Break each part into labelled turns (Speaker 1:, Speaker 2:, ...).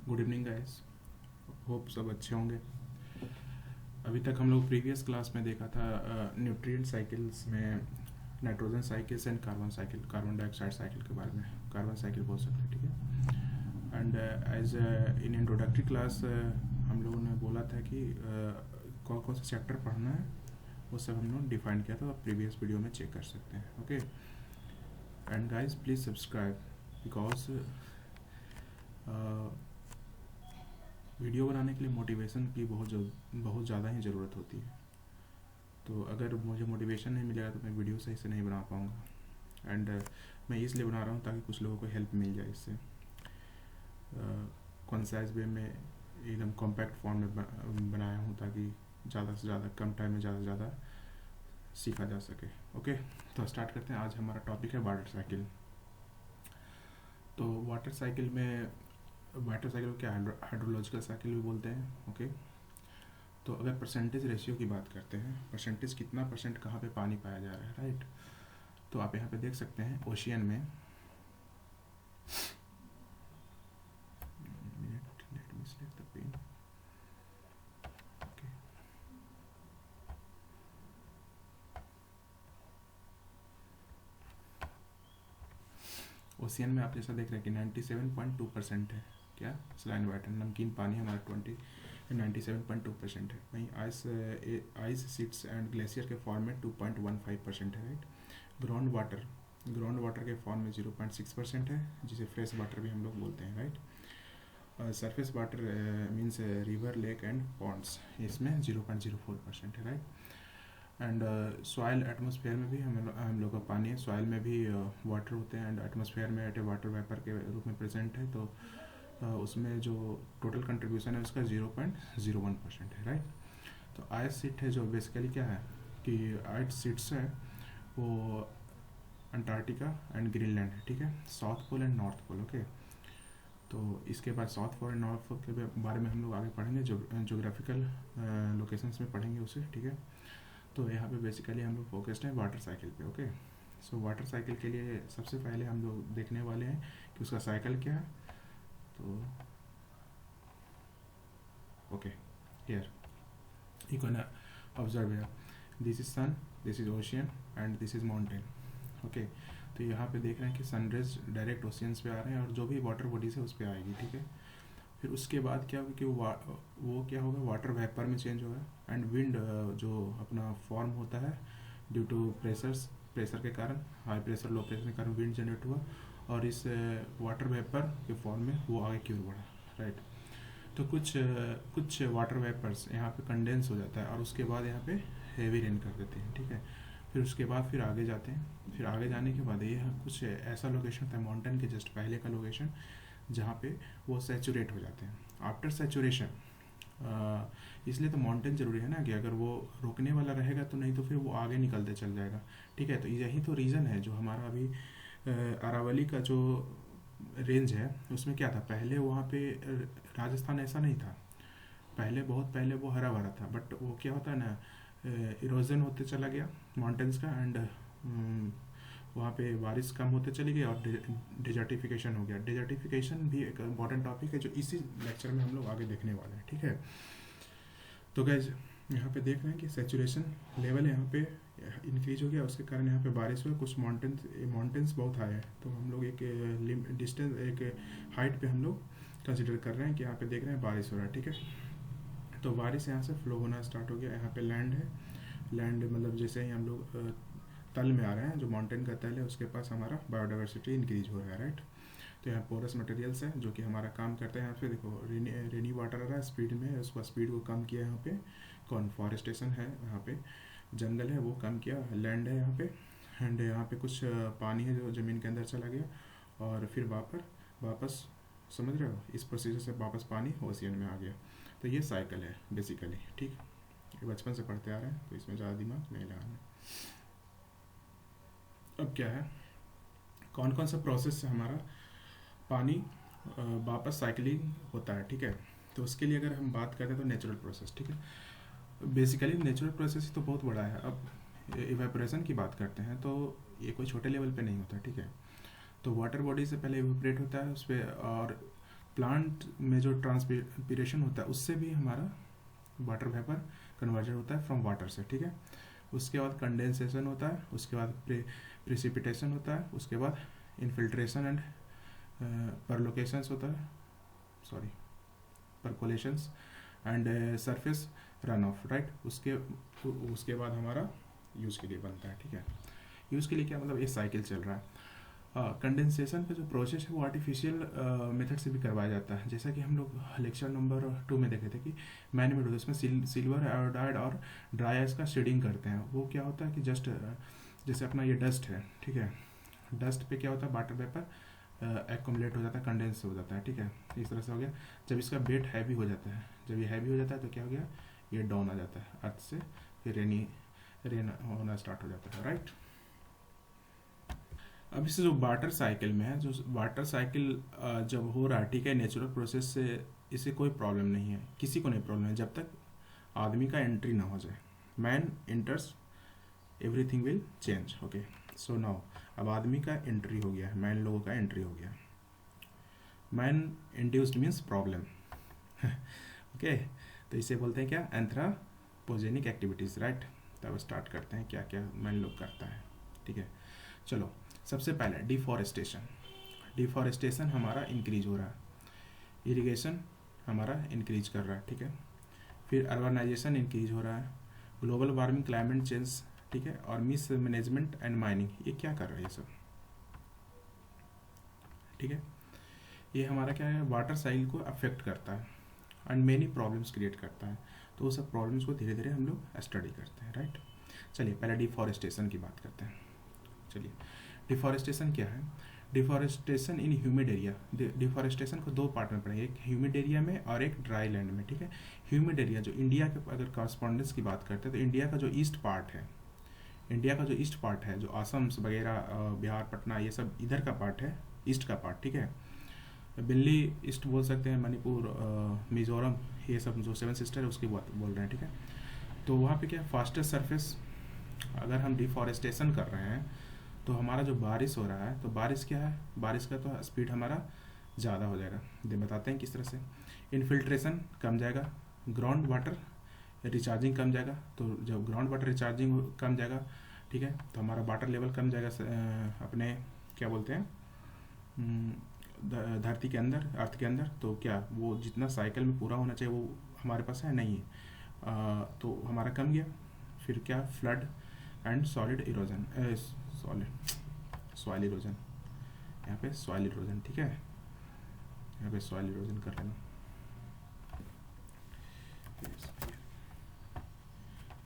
Speaker 1: Good evening guys. Hope सब अच्छे होंगे। अभी तक हम लोग प्रीवियस क्लास में देखा था न्यूट्रिएंट साइकिल्स में nitrogen cycles and carbon cycle, carbon dioxide cycle के बारे में, कार्बन साइकिल बोल सकते हैं, ठीक है। And as in introductory class हम लोगों ने बोला था कि कौन कौन सा चैप्टर पढ़ना है वो सब हम लोग डिफाइन किया था, प्रीवियस वीडियो में चेक कर सकते हैं। Okay, and guys please subscribe because video बनाने के लिए मोटिवेशन की बहुत ज़्यादा ही ज़रूरत होती है। तो अगर मुझे मोटिवेशन नहीं मिलेगा तो मैं वीडियो सही से नहीं बना पाऊँगा। एंड मैं इसलिए बना रहा हूँ ताकि कुछ लोगों को हेल्प मिल जाए इससे। कॉन्साइज वे में एकदम कॉम्पैक्ट फॉर्म में बनाया हूँ ताकि ज़्यादा से ज़्यादा कम टाइम में ज़्यादा से ज़्यादा सीखा जा सके। ओके, तो स्टार्ट करते हैं। आज हमारा टॉपिक है वाटर साइकिल। तो वाटर साइकिल को क्या हाइड्रोलॉजिकल साइकिल भी बोलते हैं। ओके, तो अगर परसेंटेज रेशियो की बात करते हैं, परसेंटेज कितना परसेंट कहाँ पे पानी पाया जा रहा है, राइट। तो आप यहाँ पे देख सकते हैं ओशियन में, let me select the pen. Okay. Ocean में आप जैसा देख रहे हैं कि 97.2% है। क्या सलाइन वाटर नमकीन पानी हमारा 97.2% है। वहीं आइस शीट्स एंड ग्लेशियर के फॉर्म में 2.15% है, राइट। ग्राउंड वाटर के फॉर्म में 0.6% है, जिसे फ्रेश वाटर भी हम लोग बोलते हैं, right. Surface water means river, lake and ponds, इसमें 0.04% है, राइट। एंड सॉइल एटमॉस्फेयर में भी हम लोग का पानी है, सॉइल में भी वाटर होते हैं एंड एटमॉस्फेयर में एट ए वाटर वेपर के रूप में प्रेजेंट है। तो उसमें जो टोटल कंट्रीब्यूशन है उसका 0.01% है, राइट। तो आइस सीट है जो बेसिकली क्या है कि आइस सीट्स है वो अंटार्कटिका एंड ग्रीनलैंड है, ठीक है, south pole and north pole. Okay, तो इसके बाद south pole and north pole के बारे में हम लोग आगे पढ़ेंगे, जोग्राफिकल लोकेशंस में पढ़ेंगे उसे, ठीक है। तो यहाँ पे बेसिकली हम लोग फोकस्ड हैं वाटर साइकिल पे। ओके, सो वाटर साइकिल के लिए सबसे पहले हम लोग देखने वाले हैं कि उसका साइकिल क्या है। तो okay, here you can observe here, this is sun, this is ocean and this is mountain. Okay, तो यहाँ पे देख रहे हैं कि सनरेज डायरेक्ट ओशियंस पे आ रहे हैं और जो भी वाटर बॉडीज है उस पर आएगी, ठीक है। फिर उसके बाद क्या होगा कि वो क्या होगा, वाटर वेपर में चेंज होगा एंड विंड जो अपना फॉर्म होता है ड्यू टू प्रेशर के कारण, हाई प्रेशर लो प्रेशर के कारण विंड जनरेट हुआ और इस वाटर वेपर के फॉर्म में वो आगे की ओर बढ़ा, राइट। तो कुछ वाटर वेपर्स यहाँ पे कंडेंस हो जाता है और उसके बाद यहाँ पे हेवी रेन कर देते हैं, ठीक है। फिर उसके बाद फिर आगे जाते हैं, फिर आगे जाने के बाद ये कुछ ऐसा लोकेशन था माउंटेन के जस्ट पहले का लोकेशन जहाँ पे वो सैचुरेट हो जाते हैं। आफ्टर सैचुरेशन, इसलिए तो माउंटेन जरूरी है ना कि अगर वो रोकने वाला रहेगा तो नहीं तो फिर वो आगे निकलते चल जाएगा, ठीक है। तो यही तो रीज़न है जो हमारा अभी अरावली का जो रेंज है उसमें क्या था, पहले वहाँ पे राजस्थान ऐसा नहीं था, बहुत पहले वो हरा भरा था, बट वो क्या होता है ना, इरोजन होते चला गया माउंटेन्स का एंड वहाँ पे बारिश कम होते चली गई और डिजर्टिफिकेशन हो गया। डिजर्टिफिकेशन भी एक इम्पॉर्टेंट टॉपिक है जो इसी लेक्चर में हम लोग आगे देखने वाले हैं, ठीक है। तो गाइज यहाँ पे देख रहे हैं कि सैचुरेशन लेवल यहाँ पे इंक्रीज हो गया, उसके कारण यहाँ पे बारिश हुआ। कुछ माउंटेन्स बहुत हाई है, तो हम लोग एक डिस्टेंस, एक हाइट पे हम लोग कंसिडर कर रहे हैं कि यहाँ पे देख रहे हैं बारिश हो रहा है, ठीक है। तो बारिश यहाँ से फ्लो होना स्टार्ट हो गया। यहाँ पे लैंड है, लैंड मतलब जैसे ही हम लोग तल में आ रहे हैं, जो माउंटेन का तल है उसके पास हमारा बायोडाइवर्सिटी इंक्रीज हो रहा है, राइट। तो यहाँ पोरस मटेरियल्स है जो कि हमारा काम करते हैं। यहाँ पे देखो रेनी वाटर आ रहा है स्पीड में, उसका स्पीड को कम किया यहाँ पे, कौन फॉरेस्टेशन है, यहाँ पे जंगल है वो कम किया, लैंड है यहाँ पे एंड यहाँ पे कुछ पानी है जो ज़मीन के अंदर चला गया और फिर वापस समझ रहे हो, इस प्रोसीजर से वापस पानी ओशियन में आ गया। तो ये साइकिल है बेसिकली, ठीक। बचपन से पढ़ते आ रहे हैं तो इसमें ज़्यादा दिमाग नहीं लगाना। अब क्या है, कौन कौन सा प्रोसेस से हमारा पानी वापस साइकिलिंग होता है, ठीक है। तो उसके लिए अगर हम बात करते हैं तो नेचुरल प्रोसेस, ठीक है। बेसिकली नेचुरल प्रोसेस तो बहुत बड़ा है। अब इवेपोरेशन की बात करते हैं तो ये कोई छोटे लेवल पे नहीं होता, ठीक है। तो वाटर बॉडी से पहले इवेपोरेट होता है उस पर, और प्लांट में जो ट्रांसपीरेशन होता है उससे भी हमारा वाटर वेपर कन्वर्जन होता है फ्रॉम वाटर से, ठीक है। उसके बाद कंडेंसेशन होता है, उसके बाद प्रेसिपिटेशन होता है, उसके बाद इनफिल्ट्रेशन एंड परलोकेशंस होता है, sorry percolations and surface run off, right. उसके बाद हमारा यूज़ के लिए बनता है, ठीक है। यूज़ के लिए क्या मतलब, ये साइकिल चल रहा है। कंडेंसेशन का जो प्रोसेस है वो आर्टिफिशियल मेथड से भी करवाया जाता है, जैसा कि हम लोग लेक्चर नंबर 2 में देखे थे कि मैन मेड होता है, उसमें सिल्वर आयोडाइड और ड्राई आइस का शेडिंग करते हैं। वो क्या होता है कि जस्ट जैसे अपना ये डस्ट है, ठीक है, डस्ट पे क्या होता है वाटर वेपर एक्यूमुलेट हो जाता है, कंडेंस हो जाता है, ठीक है। इस तरह से हो गया। जब इसका वेट हैवी हो जाता है, जब ये हैवी हो जाता है तो क्या हो गया, ये डाउन आ जाता है अर्थ से, फिर रेन होना स्टार्ट हो जाता है, राइट। अब इससे जो वाटर साइकिल में है, जो वाटर साइकिल जब हो रहा है, ठीक है, नेचुरल प्रोसेस से इसे कोई प्रॉब्लम नहीं है, किसी को नहीं प्रॉब्लम है, जब तक आदमी का एंट्री ना हो जाए। Man enters everything will change, okay. So now अब आदमी का एंट्री हो गया है, मैन लोगों का एंट्री हो गया। Man induced means problem, okay. तो इसे बोलते हैं क्या, एंथ्रोपोजेनिक एक्टिविटीज, राइट। तब स्टार्ट करते हैं क्या क्या मैन लोग करता है, ठीक है। चलो सबसे पहले डिफॉरेस्टेशन हमारा इंक्रीज हो रहा है, इरिगेशन हमारा इंक्रीज कर रहा है, ठीक है। फिर अर्बनाइजेशन इंक्रीज हो रहा है, ग्लोबल वार्मिंग, क्लाइमेट चेंज, ठीक है, और मिस मैनेजमेंट एंड माइनिंग, ये क्या कर रहा है ये सब, ठीक है। ये हमारा क्या है, वाटर साइकिल को अफेक्ट करता है एंड मेनी प्रॉब्लम्स क्रिएट करता है। तो वो सब प्रॉब्लम्स को धीरे धीरे हम लोग स्टडी करते हैं, राइट। चलिए पहले डिफॉरेस्टेशन की बात करते हैं। चलिए डिफॉरेस्टेशन क्या है, डिफॉरेस्टेशन इन ह्यूमिड एरिया। डिफॉरेस्टेशन को दो पार्ट में पढ़ेंगे, एक ह्यूमिड एरिया में और एक ड्राई लैंड में, ठीक है। ह्यूमिड एरिया जो इंडिया के अगर कॉरस्पॉन्डेंस की बात करते हैं तो इंडिया का जो ईस्ट पार्ट है, जो असम वगैरह बिहार, पटना, ये सब इधर का पार्ट है, ईस्ट का पार्ट, ठीक है। दिल्ली ईस्ट बोल सकते हैं, मणिपुर, मिजोरम, ये सब जो 7 सिस्टर है उसकी बात बोल रहे हैं, ठीक है। तो वहाँ पे क्या फास्टेस्ट सरफेस, अगर हम डिफॉरेस्टेशन कर रहे हैं तो हमारा जो बारिश हो रहा है, तो बारिश क्या है, बारिश का तो स्पीड हमारा ज़्यादा हो जाएगा। बताते हैं किस तरह से। इनफिल्ट्रेशन कम जाएगा, ग्राउंड वाटर रिचार्जिंग कम जाएगा। तो जब ग्राउंड वाटर रिचार्जिंग कम जाएगा, ठीक है, तो हमारा वाटर लेवल कम जाएगा, अपने क्या बोलते हैं धरती के अंदर, अर्थ के अंदर। तो क्या वो जितना साइकिल में पूरा होना चाहिए वो हमारे पास है नहीं है, तो हमारा कम गया। फिर क्या, flood and solid erosion, soil erosion, यहाँ पे सॉइल इरोजन, ठीक है, यहाँ पे सॉइल इरोजन कर लेना,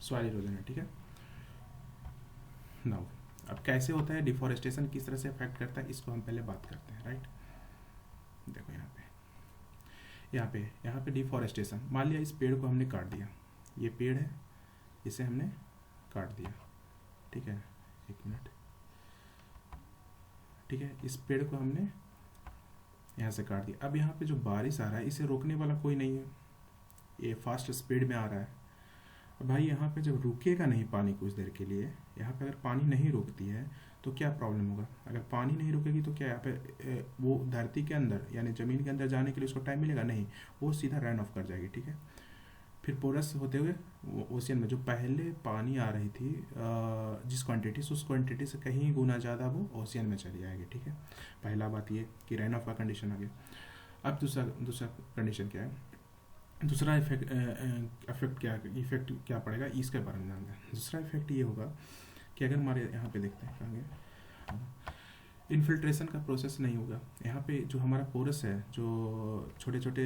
Speaker 1: सॉइल इरोजन है, ठीक है। नाउ अब कैसे होता है डिफॉरेस्टेशन, किस तरह से अफेक्ट करता है, इसको हम पहले बात करते हैं, राइट। देखो यहाँ पे डिफॉरेस्टेशन, मान लिया इस पेड़ को हमने काट दिया, ये पेड़ है, इसे हमने काट दिया, ठीक है, एक मिनट, ठीक है, इस पेड़ को हमने यहाँ से काट दिया। अब यहाँ पे जो बारिश आ रहा है इसे रोकने वाला कोई नहीं है, ये फास्ट स्पीड में आ रहा है। भाई यहाँ पे जब रुकेगा नहीं पानी कुछ देर के लिए, यहाँ पे अगर पानी नहीं रुकती है तो क्या प्रॉब्लम होगा, अगर पानी नहीं रुकेगी तो क्या यहाँ पे वो धरती के अंदर यानी ज़मीन के अंदर जाने के लिए उसको टाइम मिलेगा नहीं, वो सीधा रन ऑफ कर जाएगी, ठीक है। फिर पोरस होते हुए ओशियन में जो पहले पानी आ रही थी जिस क्वांटिटी से, उस क्वांटिटी से कहीं गुना ज़्यादा वो ओशियन में चली जाएगी, ठीक है। पहला बात ये कि रन ऑफ का कंडीशन आ गया। अब दूसरा कंडीशन क्या है, दूसरा इफेक्ट क्या पड़ेगा, इसके बारे में जानते हैं। दूसरा इफेक्ट ये होगा कि अगर हमारे यहाँ पे देखते हैं कहेंगे इन्फिल्ट्रेशन का प्रोसेस नहीं होगा। यहाँ पे जो हमारा पोरस है, जो छोटे छोटे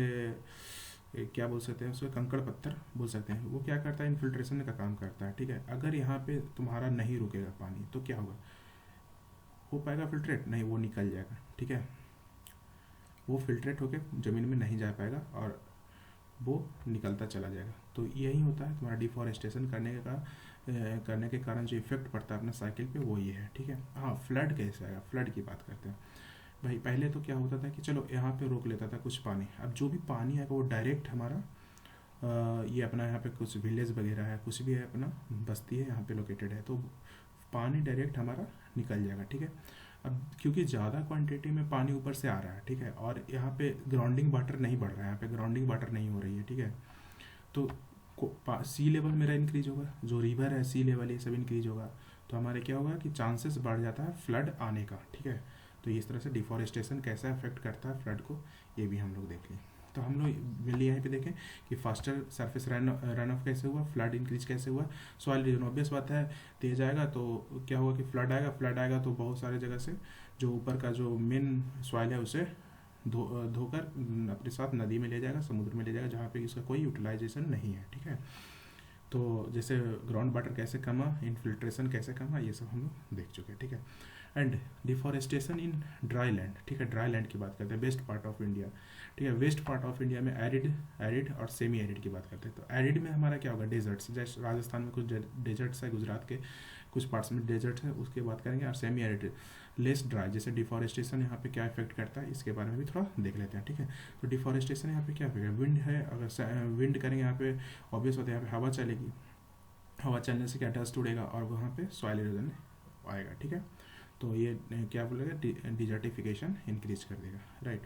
Speaker 1: क्या बोल सकते हैं उसको, कंकड़ पत्थर बोल सकते हैं, वो क्या करता है, इन्फिल्ट्रेशन का काम करता है, ठीक है। अगर यहाँ पे तुम्हारा नहीं रुकेगा पानी तो क्या होगा, हो पाएगा फिल्ट्रेट नहीं, वो निकल जाएगा, ठीक है, वो फिल्ट्रेट होके ज़मीन में नहीं जा पाएगा और वो निकलता चला जाएगा। तो यही होता है तुम्हारा डिफॉरेस्टेशन करने के कारण जो इफेक्ट पड़ता है अपने साइकिल पे, वो ये है, ठीक है। हाँ, फ्लड कैसे आएगा, फ्लड की बात करते हैं। भाई पहले तो क्या होता था कि चलो यहाँ पे रोक लेता था कुछ पानी, अब जो भी पानी आएगा वो डायरेक्ट हमारा ये अपना यहाँ पे कुछ विलेज वगैरह है, कुछ भी है, अपना बस्ती है यहाँ पे लोकेटेड है, तो पानी डायरेक्ट हमारा निकल जाएगा, ठीक है। अब क्योंकि ज़्यादा क्वांटिटी में पानी ऊपर से आ रहा है, ठीक है, और यहाँ पे ग्राउंडिंग वाटर नहीं बढ़ रहा है, यहाँ पे ग्राउंडिंग वाटर नहीं हो रही है, ठीक है, तो सी लेवल मेरा इंक्रीज होगा, जो रिवर है सी लेवल ये सब इंक्रीज होगा, तो हमारे क्या होगा कि चांसेस बढ़ जाता है फ्लड आने का, ठीक है। तो इस तरह से डिफॉरेस्टेशन कैसा अफेक्ट करता है फ्लड को, ये भी हम लोग देख लें। तो हम लोग मिलिए यहाँ पे देखें कि फास्टर सरफेस रन ऑफ कैसे हुआ, फ्लड इंक्रीज कैसे हुआ, सॉइल रीजन ऑब्वियस बात है, तेज आएगा तो क्या होगा कि फ्लड आएगा तो बहुत सारे जगह से जो ऊपर का जो मेन सॉइल है उसे धोकर अपने साथ नदी में ले जाएगा, समुद्र में ले जाएगा, जहाँ पे इसका कोई यूटिलाइजेशन नहीं है, ठीक है। तो जैसे ग्राउंड वाटर कैसे कमा, इनफिल्ट्रेशन कैसे कमा, ये सब हम लोग देख चुके हैं, ठीक है। And deforestation in dry land, ठीक है, ड्राई लैंड की बात करते हैं, वेस्ट पार्ट ऑफ इंडिया, ठीक है। वेस्ट पार्ट ऑफ इंडिया में एरिड और सेमी एरिड की बात करते हैं। तो एरिड में हमारा क्या होगा, डेजर्ट्स, जैसे राजस्थान में कुछ डेजर्ट्स है, गुजरात के कुछ पार्ट्स में डेजर्ट है, उसकी बात करेंगे। और सेमी एरिड लेस ड्राई, जैसे डिफॉरेस्टेशन यहाँ पे क्या इफेक्ट करता है इसके बारे में भी थोड़ा देख लेते हैं, ठीक है। तो डिफॉरेस्टेशन यहाँ पे क्या इफेक्ट है, विंड है, अगर विंड करेंगे यहाँ पे ऑब्वियस होता है, यहाँ पे हवा चलेगी, हवा चलने से क्या डस्ट उड़ेगा और वहाँ पे सॉइल इरोजन आएगा, ठीक है। तो ये क्या बोलेगा, डिजर्टिफिकेशन इंक्रीज कर देगा, राइट।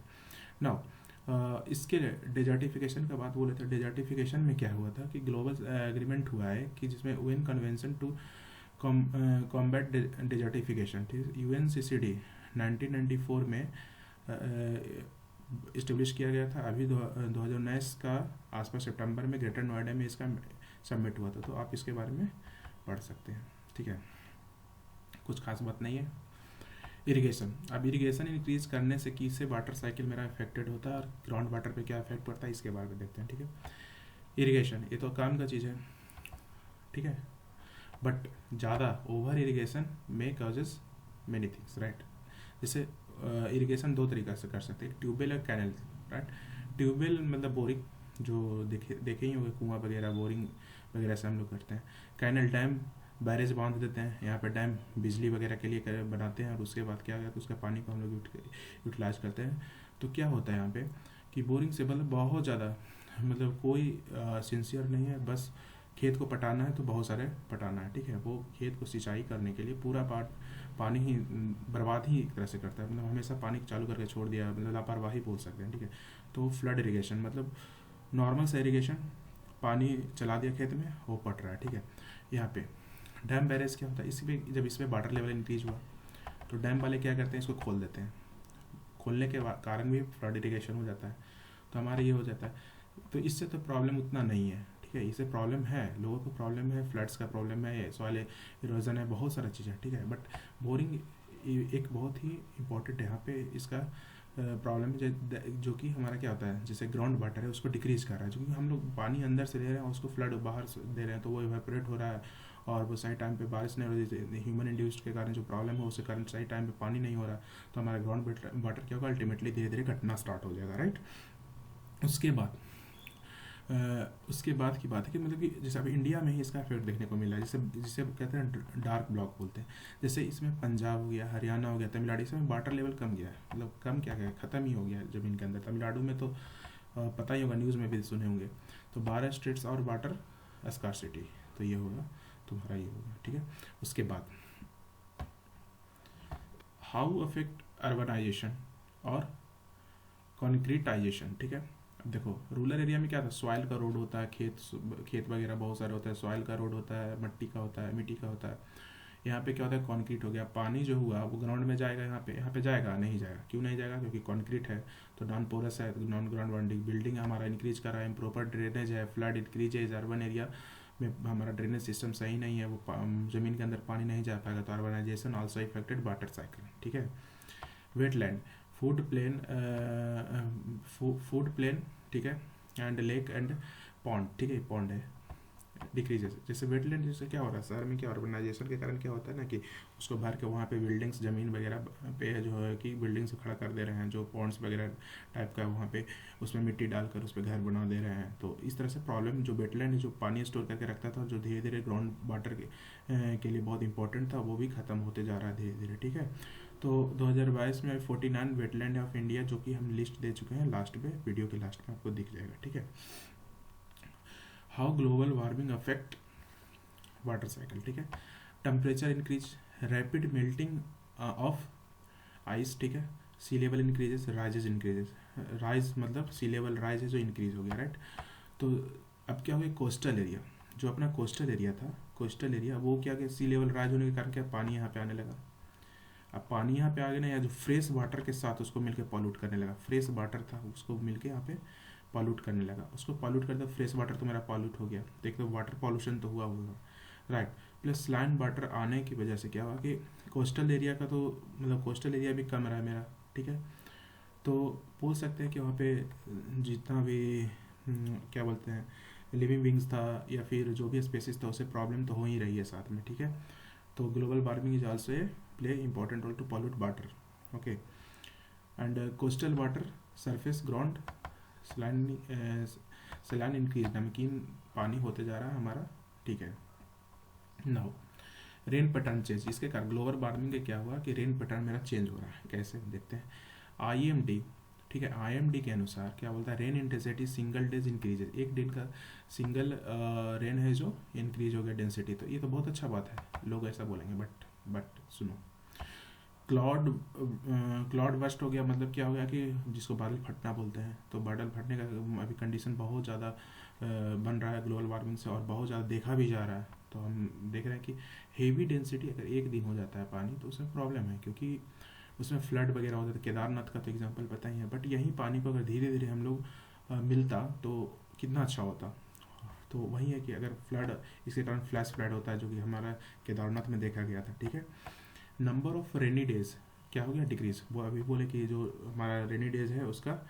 Speaker 1: नाउ इसके डिजर्टिफिकेशन का बात बोले थे, डिजर्टिफिकेशन में क्या हुआ था कि ग्लोबल एग्रीमेंट हुआ है कि जिसमें UN convention to combat desertification, ठीक है, UNCCD 1994 में इस्टेब्लिश किया गया था। अभी 2019 का आसपास सितंबर में ग्रेटर नोएडा में इसका सबमिट हुआ था, तो आप इसके बारे में पढ़ सकते हैं, ठीक है, कुछ खास बात नहीं है। इरिगेशन, अब इरिगेशन इंक्रीज करने से किससे वाटर साइकिल मेरा अफेक्टेड होता है और ग्राउंड वाटर पे क्या इफेक्ट पड़ता है इसके बारे में देखते हैं, ठीक है। इरिगेशन ये तो काम का चीज़ है, ठीक है, बट ज़्यादा ओवर इरिगेशन में कॉजेज मेनी थिंग्स, राइट। जैसे इरिगेशन दो तरीक़ा से कर सकते हैं, ट्यूबवेल और कैनल, राइट। ट्यूबवेल मतलब बोरिंग, जो देखे ही होंगे, कुआं वगैरह बोरिंग वगैरह से हम लोग करते हैं। कैनल डैम, बैरेज बांध देते हैं, यहाँ पे डैम बिजली वगैरह के लिए बनाते हैं, और उसके बाद क्या होगा तो उसका पानी को हम लोग यूटिलाइज करते हैं। तो क्या होता है यहाँ पे कि बोरिंग से मतलब बहुत ज़्यादा, मतलब कोई सिंसियर नहीं है, बस खेत को पटाना है तो बहुत सारे पटाना है, ठीक है, वो खेत को सिंचाई करने के लिए पूरा पानी ही बर्बाद ही एक तरह से करता है, मतलब हमेशा पानी चालू करके छोड़ दिया, मतलब लापरवाही बोल सकते हैं, ठीक है। तो फ्लड इरीगेशन मतलब नॉर्मल सा इरीगेशन, पानी चला दिया खेत में, वो पट रहा है, ठीक है। यहाँ पे डैम बैरेज क्या होता है, इसमें जब इसमें वाटर लेवल इंक्रीज हुआ तो डैम वाले क्या करते हैं, इसको खोल देते हैं, खोलने के कारण भी फ्लड इरीगेशन हो जाता है, तो हमारा ये हो जाता है। तो इससे तो प्रॉब्लम उतना नहीं है, ठीक है, इससे प्रॉब्लम है, लोगों को प्रॉब्लम है, फ्लड्स का प्रॉब्लम है, सॉइल इरोजन है, बहुत सारा चीज़ है, ठीक है। बट बोरिंग एक बहुत ही इम्पोर्टेंट यहाँ पे इसका प्रॉब्लम है, जो कि हमारा क्या होता है, जैसे ग्राउंड वाटर है उसको डिक्रीज कर रहा है, क्योंकि हम लोग पानी अंदर से ले रहे हैं, उसको फ्लड बाहर से दे रहे हैं, तो वो इवेपोरेट हो रहा है, और वो सही टाइम पे बारिश नहीं हो रही, ह्यूमन इंड्यूस्ड के कारण जो प्रॉब्लम है उसके कारण सही टाइम पे पानी नहीं हो रहा, तो हमारा ग्राउंड वाटर क्या होगा, अल्टीमेटली धीरे धीरे घटना स्टार्ट हो जाएगा, राइट। उसके बाद की बात है कि मतलब कि जैसे अभी इंडिया में ही इसका इफेक्ट देखने को मिला है, जिसे कहते हैं डार्क ब्लॉक बोलते हैं। जैसे इसमें पंजाब हो गया, हरियाणा हो गया, तमिलनाडु, इसमें वाटर लेवल कम गया है, मतलब कम क्या गया, ख़त्म ही हो गया है ज़मीन के अंदर। तमिलनाडु में तो पता ही होगा, न्यूज़ में भी सुने होंगे। तो 12 स्टेट्स और वाटर स्कार्सिटी, तो ये होगा तुम्हारा, ये होगा, ठीक है। उसके बाद हाउ अफेक्ट अर्बनाइजेशन और कॉन्क्रीटाइजेशन, ठीक है। अब देखो रूरल एरिया में क्या था, सॉइल का रोड होता है, खेत वगैरह बहुत सारे होता है, सॉइल का रोड होता है, मट्टी का होता है, मिट्टी का होता है। यहाँ पे क्या होता है, कंक्रीट हो गया, पानी जो हुआ वो ग्राउंड में जाएगा, यहाँ पे जाएगा नहीं जाएगा, क्यों नहीं जाएगा, क्योंकि कंक्रीट है, तो नॉन पोरस है, नॉन ग्राउंड वाउंडिंग, बिल्डिंग हमारा इंक्रीज कर रहा है, प्रॉपर ड्रेनेज है, फ्लड इंक्रीजेज, अर्बन एरिया में हमारा ड्रेनेज सिस्टम सही नहीं है, वो ज़मीन के अंदर पानी नहीं जा पाएगा, तो urbanisation also affected water cycle, ठीक है। वेटलैंड, फूड प्लेन, ठीक है, एंड लेक एंड पॉन्ड, ठीक है, पॉन्ड है, डिक्रीजेस। जैसे वेटलैंड, जैसे क्या हो रहा है शहर में, क्या अर्बनाइजेशन के कारण क्या होता है ना कि उसको भर के वहाँ पे बिल्डिंग्स, ज़मीन वगैरह पे जो है कि बिल्डिंग्स खड़ा कर दे रहे हैं, जो पॉन्ड्स वगैरह टाइप का वहाँ पे उसमें मिट्टी डालकर उस पर घर बना दे रहे हैं। तो इस तरह से प्रॉब्लम, जो वेटलैंड जो पानी स्टोर करके रखता था, जो धीरे धीरे ग्राउंड वाटर के लिए बहुत इंपॉर्टेंट था, वो भी ख़त्म होते जा रहा है धीरे धीरे, ठीक है। तो 2022 में 49 वेटलैंड ऑफ इंडिया, जो कि हम लिस्ट दे चुके हैं लास्ट में, वीडियो के लास्ट में आपको दिख जाएगा, ठीक है। How global warming affect water cycle, ठीक है। Temperature increase, rapid melting of ice, ठीक है, sea level increases, rises increases, rise मतलब सी लेवल राइज है जो इंक्रीज हो गया, राइट। तो अब क्या हो गया, कोस्टल एरिया, जो अपना कोस्टल एरिया था, कोस्टल एरिया वो क्या, सी लेवल राइज होने के कारण क्या, पानी यहाँ पे आने लगा। अब पानी यहाँ पे आ गया ना, या जो फ्रेश वाटर के साथ उसको मिलके पॉल्यूट करने लगा, फ्रेश वाटर था उसको मिलके यहाँ पे पॉल्यूट करने लगा, उसको पॉल्यूट करता, फ्रेश वाटर तो मेरा पॉल्यूट हो गया, तो एक तो वाटर पॉल्यूशन तो हुआ होगा, राइट। प्लस स्लैन वाटर आने की वजह से क्या हुआ कि कोस्टल एरिया का तो मतलब कोस्टल एरिया भी कम रहा है मेरा, ठीक है। तो बोल सकते हैं कि वहाँ पे जितना भी क्या बोलते हैं लिविंग बींग्स था या फिर जो भी स्पेसिस था उसे प्रॉब्लम तो हो ही रही है साथ में, ठीक है। तो global warming is also a play important role to pollute water, okay. And coastal water surface ground saline increase, नमकीन पानी होते जा रहा है हमारा, ठीक है। नाउ रेन पैटर्न चेंज, इसके कारण ग्लोबल वार्मिंग का क्या हुआ कि रेन पैटर्न मेरा चेंज हो रहा है, कैसे देखते हैं। आईएमडी, ठीक है, आईएमडी के अनुसार क्या बोलता है, rain intensity single days increases, एक दिन का सिंगल रेन है जो इंक्रीज हो गया डेंसिटी, तो ये तो बहुत अच्छा बात है, लोग ऐसा बोलेंगे, बट सुनो, क्लाउड बस्ट हो गया, मतलब क्या हो गया कि जिसको बादल फटना बोलते हैं, तो बादल फटने का अभी कंडीशन बहुत ज़्यादा बन रहा है ग्लोबल वार्मिंग से, और बहुत ज़्यादा देखा भी जा रहा है। तो हम देख रहे हैं कि हेवी डेंसिटी अगर एक दिन हो जाता है पानी तो उसमें प्रॉब्लम है, क्योंकि उसमें फ्लड वगैरह होता है। केदारनाथ का तो एग्जांपल पता ही है, बट यही पानी को अगर धीरे धीरे हम लोग मिलता तो कितना अच्छा होता। तो वही है कि अगर फ्लड, इसके कारण फ्लैश फ्लड होता है जो कि हमारा केदारनाथ में देखा गया था, ठीक है। नंबर ऑफ रेनी डेज क्या हो गया, डिक्रीज, वो अभी बोले कि जो हमारा रेनी डेज है उसका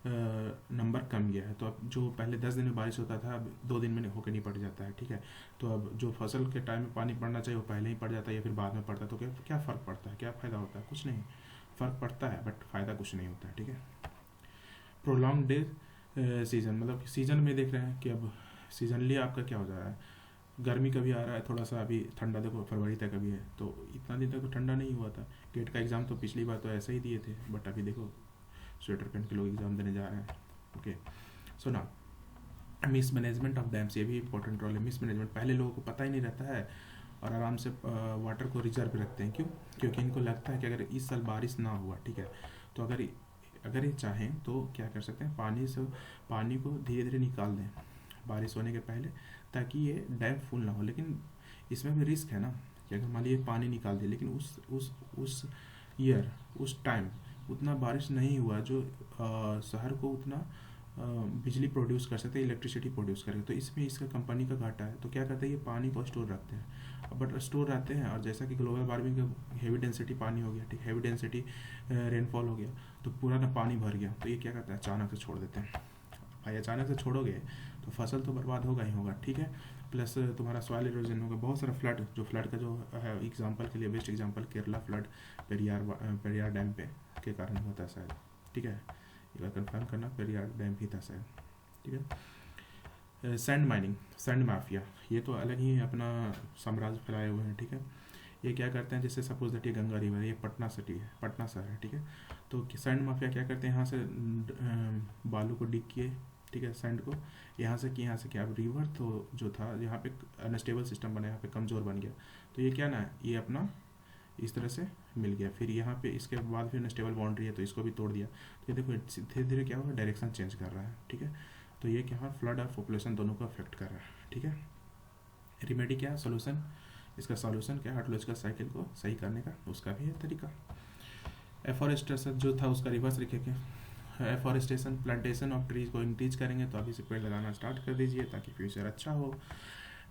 Speaker 1: नंबर कम गया है। तो अब जो पहले 10 दिन में बारिश होता था अब 2 दिन में होकर नहीं पड़ जाता है, ठीक है। तो अब जो फसल के टाइम में पानी पड़ना चाहिए वो पहले ही पड़ जाता है या फिर बाद में पड़ता है, तो क्या फ़र्क पड़ता है, क्या फ़ायदा होता है, कुछ नहीं फ़र्क पड़ता है, बट फ़ायदा कुछ नहीं होता है, ठीक है। प्रोलॉन्ग डे सीजन, मतलब सीजन में देख रहे हैं कि अब सीजनली आपका क्या हो जा रहा है, गर्मी कभी आ रहा है, थोड़ा सा अभी ठंडा, देखो फरवरी तक अभी है, तो इतना दिन तक तो ठंडा नहीं हुआ था। गेट का एग्ज़ाम तो पिछली बार तो ऐसे ही दिए थे, बट अभी देखो स्वेटर पहन के लोग एग्ज़ाम देने जा रहे हैं, ओके। सो ना मिस मैनेजमेंट ऑफ डैम्स, ये भी इंपॉर्टेंट रोल है। मिस मैनेजमेंट, पहले लोगों को पता ही नहीं रहता है और आराम से वाटर को रिजर्व रखते हैं, क्यों, क्योंकि इनको लगता है कि अगर इस साल बारिश ना हुआ, ठीक है, तो अगर ये चाहें तो क्या कर सकते हैं, पानी को धीरे धीरे निकाल दें बारिश होने के पहले, ताकि ये डैम फुल ना हो। लेकिन इसमें भी रिस्क है ना कि अगर मान लीजिए पानी निकाल दिए लेकिन उस ईयर उस टाइम उतना बारिश नहीं हुआ जो शहर को उतना बिजली प्रोड्यूस कर सकते हैं, इलेक्ट्रिसिटी प्रोड्यूस करेंगे, तो इसमें इसका कंपनी का घाटा है। तो क्या करते हैं, ये पानी को स्टोर रखते हैं, बट स्टोर रहते हैं, और जैसा कि ग्लोबल वार्मिंग का हेवी डेंसिटी पानी हो गया, ठीक, हेवी डेंसिटी रेनफॉल हो गया, तो पूरा ना पानी भर गया, तो ये क्या करता है, अचानक से छोड़ देते हैं। भाई अचानक से छोड़ोगे तो फसल तो बर्बाद होगा ही होगा, ठीक है। प्लस तुम्हारा सॉइल इरोजन होगा, बहुत सारा फ्लड, जो फ्लड का जो है एग्जांपल के लिए best example Kerala flood Periyar dam पे के कारण हुआ था शायद, ठीक है, एक बार कंफर्म करना, पेरियार डैम ही था शायद, ठीक है। सैंड माइनिंग, सैंड माफिया, ये तो अलग ही अपना साम्राज्य फैलाए हुए हैं, ठीक है। ये क्या करते हैं, जैसे सपोज दैट ये गंगा रिवर है, ये पटना सिटी है, पटना शहर है, ठीक है। तो सैंड माफिया क्या करते हैं, यहाँ से बालू को डिग किए, ठीक है, सैंड को यहाँ से किया, अब रिवर तो जो था यहाँ पे अनस्टेबल सिस्टम बना, यहाँ पे कमज़ोर बन गया, तो ये क्या ना, ये अपना इस तरह से मिल गया, फिर यहाँ पे इसके बाद फिर अनस्टेबल बाउंड्री है तो इसको भी तोड़ दिया, तो ये देखो धीरे धीरे क्या होगा, डायरेक्शन चेंज कर रहा है, ठीक है। तो ये क्या है, फ्लड और पॉपुलेशन दोनों को अफेक्ट कर रहा है, ठीक है। रिमेडी क्या है, सोल्यूशन, इसका सॉल्यूशन क्या है, हाइड्रोलॉजिकल साइकिल को सही करने का उसका भी है तरीका। एफॉरेस्टेशन जो था उसका रिवर्स लिखेंगे, एफॉरेस्टेशन प्लांटेशन ऑफ ट्रीज को इंक्रीज करेंगे, तो अभी से पेड़ लगाना स्टार्ट कर दीजिए ताकि फ्यूचर अच्छा हो।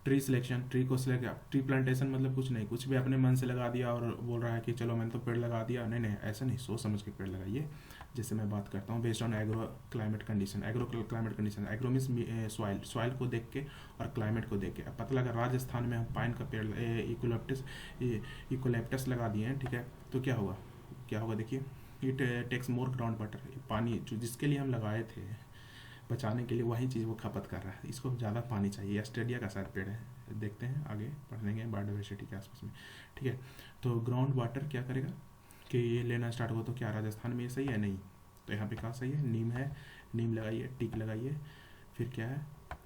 Speaker 1: ट्री सिलेक्शन, ट्री को सिलेक्ट, ट्री प्लांटेशन मतलब कुछ नहीं, कुछ भी अपने मन से लगा दिया और बोल रहा है कि चलो मैंने तो पेड़ लगा दिया, नहीं ऐसा नहीं, सोच समझ के पेड़ लगाइए। जैसे मैं बात करता हूँ based on agro climate condition, agro means soil को देख के और क्लाइमेट को देख के। अब पता लगा राजस्थान में हम पाइन का पेड़ इकोलेप्टस लगा दिए हैं, ठीक है, तो क्या होगा देखिए, it takes more ground water, पानी जो जिसके लिए हम लगाए थे बचाने के लिए, वही चीज़ वो खपत कर रहा है, इसको ज़्यादा पानी चाहिए। ऑस्ट्रेलिया का शायद पेड़ है, देखते हैं आगे पढ़ेंगे बायोडाइवर्सिटी के आसपास में, ठीक है। तो ग्राउंड वाटर क्या करेगा कि ये लेना स्टार्ट हुआ, तो क्या राजस्थान में ये सही है, नहीं, तो यहाँ पे कहाँ सही है, नीम है, नीम लगाइए, टीक लगाइए, फिर क्या है,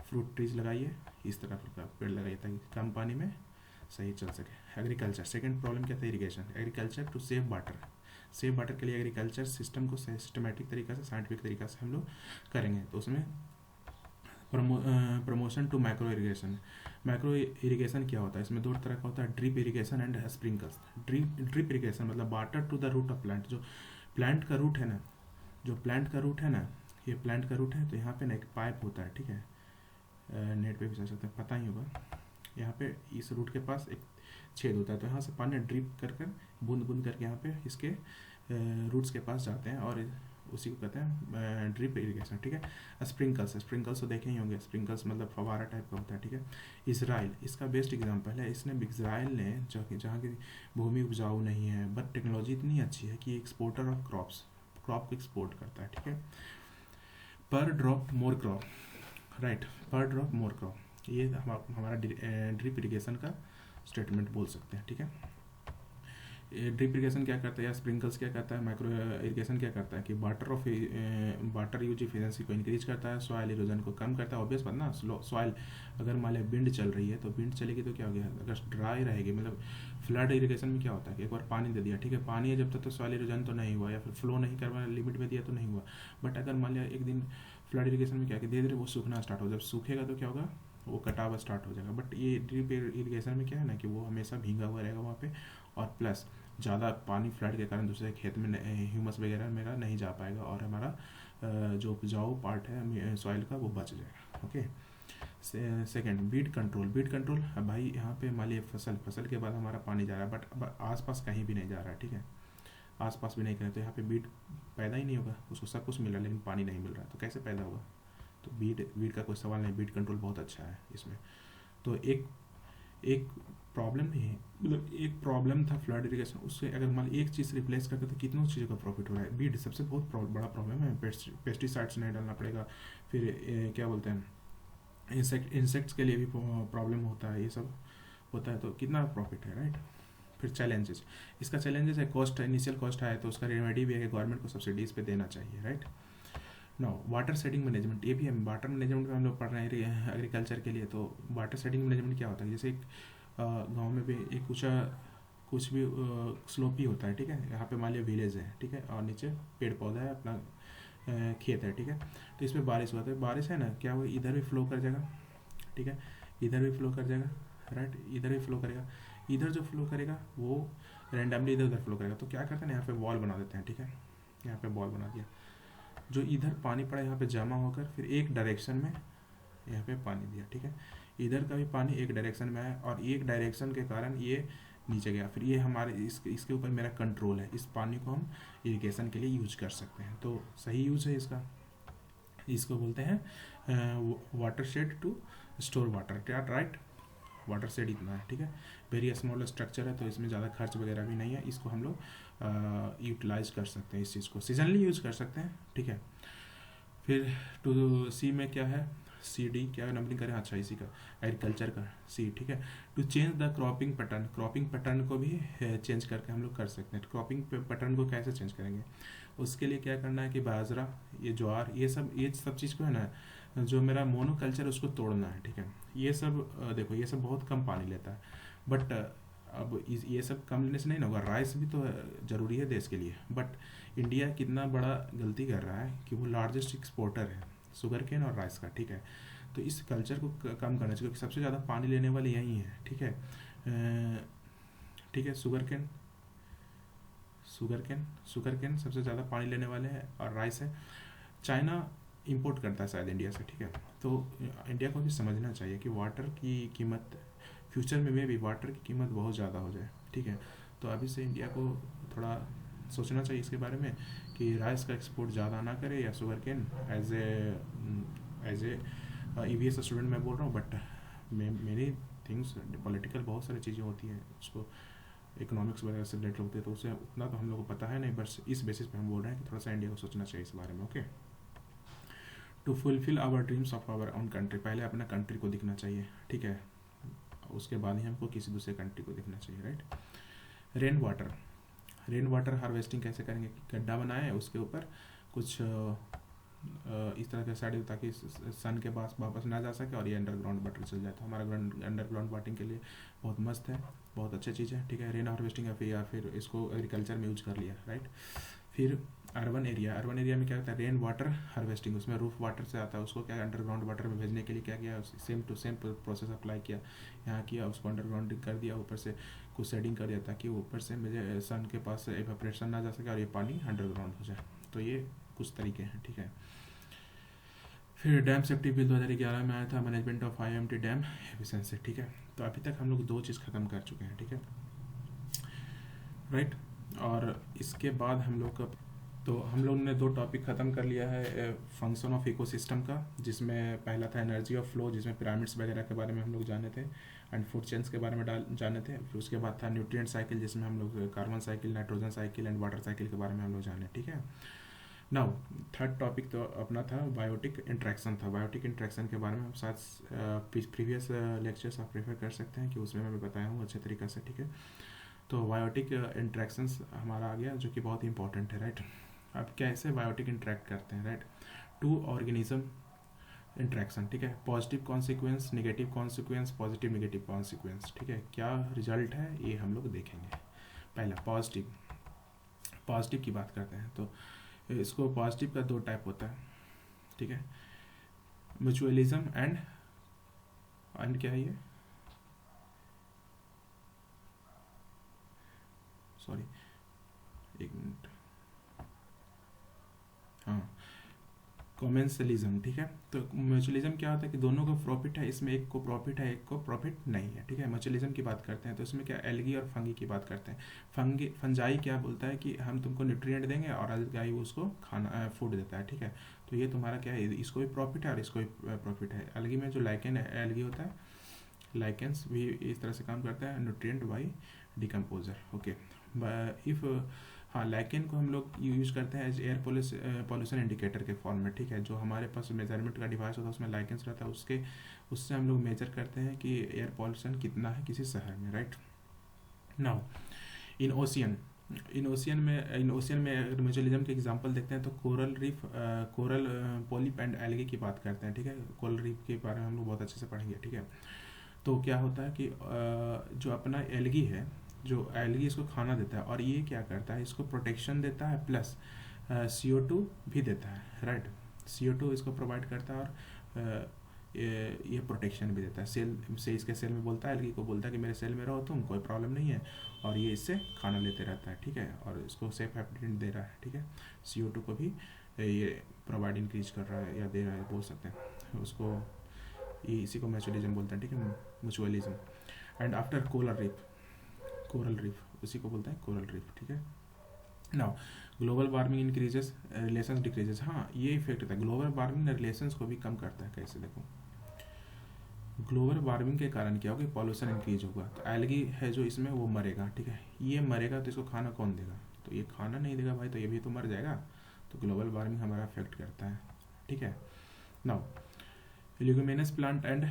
Speaker 1: फ्रूट ट्रीज लगाइए, इस तरह का पेड़ लगाइए ताकि कम पानी में सही चल सके। एग्रीकल्चर, सेकेंड प्रॉब्लम क्या था, irrigation, agriculture to save water, safe water के लिए एग्रीकल्चर सिस्टम को सिस्टमेटिक तरीका से, साइंटिफिक तरीका से हम लोग करेंगे। तो उसमें promotion to micro irrigation. Micro irrigation क्या होता है, इसमें दो तरह का होता है, drip irrigation and sprinkles. Drip irrigation मतलब water to the root of plant, जो प्लांट का रूट है ना, जो प्लांट का रूट है ना, ये प्लांट का रूट है, तो यहाँ पे ना एक पाइप होता है, ठीक है, नेट पे भी चल सकते हैं, पता ही होगा। यहाँ पे इस रूट के पास एक छेद होता है, तो यहाँ से पानी ड्रिप कर कर बूंद बूंद करके यहाँ पे इसके रूट्स के पास जाते हैं, और उसी को कहते हैं ड्रिप इरीगेशन, ठीक है। स्प्रिंकल्स तो देखे ही होंगे, स्प्रिंकल्स मतलब फवारा टाइप का होता है, ठीक है। इसराइल इसका बेस्ट एग्जांपल है। इसराइल ने जहाँ की भूमि उपजाऊ नहीं है, बट टेक्नोलॉजी इतनी अच्छी है कि एक्सपोर्टर ऑफ क्रॉप को एक्सपोर्ट करता है, ठीक है। पर ड्रॉप मोर क्रॉप, राइट, पर ड्रॉप मोर क्रॉप, ये हमारा ड्रिप इरीगेशन का स्टेटमेंट बोल सकते हैं, ठीक है। ड्रिप इरीगेशन क्या करता है या स्प्रिंकल्स क्या करता है, माइक्रो इरीगेशन क्या करता है कि वाटर यूज इफिशिएंसी को इंक्रीज करता है, सॉइल इरोजन को कम करता है। ऑब्वियस बात ना, सॉइल अगर मान लिया विंड चल रही है तो विंड चलेगी तो क्या हो गया, अगर ड्राई रहेगी, मतलब फ्लड इरीगेशन में क्या होता है कि एक बार पानी दे दिया, ठीक है, पानी है जब तक तो सॉइल इरोजन तो नहीं हुआ, या फिर फ्लो नहीं करवा लिमिट में दिया तो नहीं हुआ। बट अगर मान लिया एक दिन फ्लड इरीगेशन में क्या कि धीरे धीरे वो सूखना स्टार्ट हो, जब सूखेगा तो क्या होगा, वो कटाव स्टार्ट हो जाएगा। बट ये ड्रिप इरीगेशन में क्या है ना कि वो हमेशा भींगा हुआ रहेगा वहाँ पे, और प्लस ज़्यादा पानी फ्लड के कारण दूसरे खेत में ह्यूमस वगैरह मेरा नहीं जा पाएगा, और हमारा जो उपजाऊ पार्ट है सॉइल का वो बच जाएगा, ओके। Second, beat control. अब भाई यहाँ पे मान लीजिए फसल के बाद हमारा पानी जा रहा है, बट अब आसपास कहीं भी नहीं जा रहा है, ठीक है, आसपास भी नहीं करें तो यहाँ पे बीट पैदा ही नहीं होगा, उसको सब कुछ मिल रहा है लेकिन पानी नहीं मिल रहा है, तो कैसे पैदा होगा। तो बीट का कोई सवाल नहीं, बीट कंट्रोल बहुत अच्छा है इसमें। तो एक प्रॉब्लम नहीं है, मतलब एक प्रॉब्लम था फ्लड इरीगेशन, उससे अगर मान एक चीज़ रिप्लेस करते तो कितनों चीज़ों का प्रॉफिट हो रहा है। बीट सबसे बहुत बड़ा प्रॉब्लम है, पेस्टिसाइड्स नहीं डालना पड़ेगा, फिर क्या बोलते हैं इंसेक्ट्स के लिए भी प्रॉब्लम होता है, ये सब होता है, तो कितना प्रॉफिट है, राइट। फिर चैलेंजेस, इसका चैलेंजेस है कॉस्ट, इनिशियल कॉस्ट है, तो उसका रेमेडी भी है कि गवर्नमेंट को सब्सिडीज पे देना चाहिए, right. No, water shedding management, ये भी हम वाटर मैनेजमेंट में हम लोग पढ़ रहे हैं एग्रीकल्चर के लिए। तो वाटर शेडिंग मैनेजमेंट क्या होता है, जैसे एक गाँव में भी एक ऊँचा कुछ भी स्लोप ही होता है, ठीक है, यहाँ पे मान लिया विलेज है, ठीक है, और नीचे पेड़ पौधा है, अपना खेत है, ठीक है। तो इसमें बारिश हुआ, तो बारिश है ना क्या वो इधर भी फ्लो कर जाएगा, ठीक है, इधर भी फ्लो कर जाएगा, राइट, इधर भी फ्लो करेगा, इधर जो फ्लो करेगा वो रैंडमली इधर उधर फ्लो करेगा। तो क्या करते हैं यहाँ पे वॉल बना देते हैं, ठीक है, यहाँ पे वॉल बना दिया, जो इधर पानी पड़ा यहाँ पे जमा होकर फिर एक डायरेक्शन में यहाँ पे पानी दिया, ठीक है, इधर का भी पानी एक डायरेक्शन में आया, और एक डायरेक्शन के कारण ये नीचे गया, फिर ये हमारे इसके ऊपर मेरा कंट्रोल है, इस पानी को हम इरिगेशन के लिए यूज कर सकते हैं। तो सही यूज है इसका, इसको बोलते हैं watershed to store water, right. Watershed इतना है, ठीक है, वेरी स्मॉल स्ट्रक्चर है, तो इसमें ज़्यादा खर्च वगैरह भी नहीं है, इसको हम लोग यूटिलाइज कर सकते हैं, इस चीज़ को सीजनली यूज कर सकते हैं, ठीक है। फिर टू सी में क्या है, सी डी क्या नंबरिंग करें, अच्छा इसी का एग्रीकल्चर का सी, ठीक है। To change the cropping pattern को भी चेंज करके हम लोग कर सकते हैं। क्रॉपिंग पैटर्न को कैसे चेंज करेंगे, उसके लिए क्या करना है कि बाजरा, ये ज्वार, ये सब चीज़ को है ना, जो मेरा मोनोकल्चर उसको तोड़ना है, ठीक है। ये सब देखो, ये सब बहुत कम पानी लेता है, बट अब ये सब कम लेने से नहीं ना होगा, राइस भी तो ज़रूरी है देश के लिए। बट इंडिया कितना बड़ा गलती कर रहा है कि वो लार्जेस्ट एक्सपोर्टर है शुगर केन और राइस का, ठीक है। तो इस कल्चर को कम करना चाहिए, क्योंकि सबसे ज़्यादा पानी लेने वाले यही है, ठीक है, ठीक है। शुगर केन सबसे ज़्यादा पानी लेने वाले हैं, और राइस है। चाइना इंपोर्ट करता है शायद इंडिया से, ठीक है। तो इंडिया को भी समझना चाहिए कि वाटर की कीमत फ्यूचर में भी वाटर की कीमत बहुत ज़्यादा हो जाए, ठीक है। तो अभी से इंडिया को थोड़ा सोचना चाहिए इसके बारे में कि राइस का एक्सपोर्ट ज़्यादा ना करे, या sugarcane as a EVS student मैं बोल रहा हूँ, बट मेरी थिंग्स पॉलिटिकल बहुत सारी चीज़ें होती हैं, उसको इकोनॉमिक्स वगैरह से रिलेटेड होते हैं, तो उसे उतना तो हम लोग को पता है नहीं, बस इस बेसिस पे हम बोल रहे हैं कि थोड़ा सा इंडिया को सोचना चाहिए इस बारे में, okay. To fulfil our dreams of our own country, पहले अपना कंट्री को दिखना चाहिए, ठीक है, उसके बाद ही हमको किसी दूसरे कंट्री को दिखना चाहिए, राइट। रेन वाटर हार्वेस्टिंग कैसे करेंगे, गड्ढा बनाए, उसके ऊपर कुछ इस तरह के साइड ताकि सन के पास वापस ना जा सके और ये अंडरग्राउंड वाटर चल जाए। तो हमारा अंडरग्राउंड वाटरिंग के लिए बहुत मस्त है, बहुत अच्छी चीज़ है, ठीक है। रेन हार्वेस्टिंग या फिर इसको एग्रीकल्चर में यूज कर लिया, राइट। फिर अर्बन एरिया में क्या होता है, रेन वाटर हार्वेस्टिंग, उसमें रूफ वाटर से आता है, उसको क्या अंडरग्राउंड वाटर में भेजने के लिए क्या किया, same to same process apply किया यहाँ किया, उसको अंडरग्राउंडिंग कर दिया, ऊपर से कुछ शेडिंग कर दिया ताकि ऊपर से मुझे सन के पास एवेपोरेशन ना जा सके और ये पानी अंडरग्राउंड हो जाए। तो ये कुछ तरीके हैं, ठीक है। फिर डैम सेफ्टी बिल 2011 में आया था, management of IMT dam efficiency, ठीक है। तो अभी तक हम लोग 2 चीज़ ख़त्म कर चुके हैं, ठीक है, राइट। और इसके बाद हम लोग ने 2 टॉपिक ख़त्म कर लिया है फंक्शन ऑफ इकोसिस्टम का, जिसमें पहला था एनर्जी ऑफ फ्लो, जिसमें पिरामिड्स वगैरह के बारे में हम लोग जाने थे, एंड फूड चेन्स के बारे में जाने थे। फिर उसके बाद था न्यूट्रिएंट साइकिल, जिसमें हम लोग carbon cycle, nitrogen cycle and water cycle के बारे में हम लोग जाने, ठीक है। नाउ थर्ड टॉपिक तो अपना था बायोटिक इंट्रैक्शन था। बायोटिक इंट्रैक्शन के बारे में हम साथ प्रीवियस लेक्चर्स आप प्रेफर कर सकते हैं कि उसमें मैं बताया हूँ अच्छे तरीक़े से, ठीक है। तो बायोटिक इंट्रैक्शंस हमारा आ गया, जो कि बहुत इंपॉर्टेंट है, राइट। अब कैसे बायोटिक इंट्रैक्ट करते हैं, राइट। 2 ऑर्गेनिज्म इंट्रैक्शन, ठीक है, positive consequence, negative consequence, positive negative consequence, ठीक है। क्या रिजल्ट है ये हम लोग देखेंगे। पहला पॉजिटिव की बात करते हैं, तो इसको पॉजिटिव का 2 टाइप होता है, ठीक है, म्यूचुअलिज्म एंड क्या है ये, सॉरी एक मिनट, हाँ, कॉमेंसलिज्म, ठीक है। तो म्यूचुअलिज्म क्या होता है कि दोनों को प्रॉफिट है, इसमें एक को प्रॉफिट है, एक को प्रॉफिट नहीं है, ठीक है। म्यूचुअलिज्म की बात करते हैं तो इसमें क्या एल्गी और फंगी की बात करते हैं। फंजाई क्या बोलता है कि हम तुमको न्यूट्रिएंट देंगे और अलगाई उसको खाना फूड देता है, ठीक है। तो ये तुम्हारा क्या है, इसको भी प्रॉफिट है और इसको भी प्रॉफिट है। एल्गी में जो लाइकेन एल्गी होता है, लाइकेंस भी इस तरह से काम करता है, nutrient by decomposer, okay. If हाँ, लाइकेन को हम लोग यूज करते हैं एज एयर पॉल्यूशन इंडिकेटर के फॉर्म में, ठीक है। जो हमारे पास मेजरमेंट का डिवाइस होता है उसमें लाइकेंस रहता है, उससे हम लोग मेजर करते हैं कि एयर पॉल्यूशन कितना है किसी शहर में, राइट। नाउ इन ओशियन में अगर म्यूचुअलिज्म के एग्जांपल देखते हैं तो coral reef, coral polyp and algae की बात करते हैं, ठीक है। कोरल रीफ के बारे में हम लोग बहुत अच्छे से पढ़ेंगे, ठीक है। तो क्या होता है कि जो अपना एल्गी है, जो एल्गी इसको खाना देता है और ये क्या करता है, इसको प्रोटेक्शन देता है प्लस CO2 भी देता है, राइट। CO2 इसको प्रोवाइड करता है और ये प्रोटेक्शन भी देता है। सेल से इसके सेल में बोलता है, एल्गी को बोलता है कि मेरे सेल में रहो तुम, कोई प्रॉब्लम नहीं है, और ये इससे खाना लेते रहता है, ठीक है, और इसको सेफ हैबिटेट दे रहा है, ठीक है। CO2 को भी ये प्रोवाइड इंक्रीज कर रहा है या दे रहा है, बोल सकते हैं उसको, ये इसी को म्यूचुअलिज्म बोलते हैं, ठीक है, mutualism. And after coral reef उसी को बोलते हैं कोरल रीफ, ठीक है। Now global warming increases, relations decreases, हाँ ये इफेक्ट होता है। ग्लोबल वार्मिंग ने रिलेशंस को भी कम करता है, कैसे देखो, ग्लोबल वार्मिंग के कारण क्या होगा, पॉल्यूशन इंक्रीज होगा, तो एल्गी है जो इसमें वो मरेगा, ठीक है। ये मरेगा तो इसको खाना कौन देगा, तो ये खाना नहीं देगा भाई, तो ये भी तो मर जाएगा। तो ग्लोबल वार्मिंग हमारा अफेक्ट करता है, ठीक है। Now leguminous plant and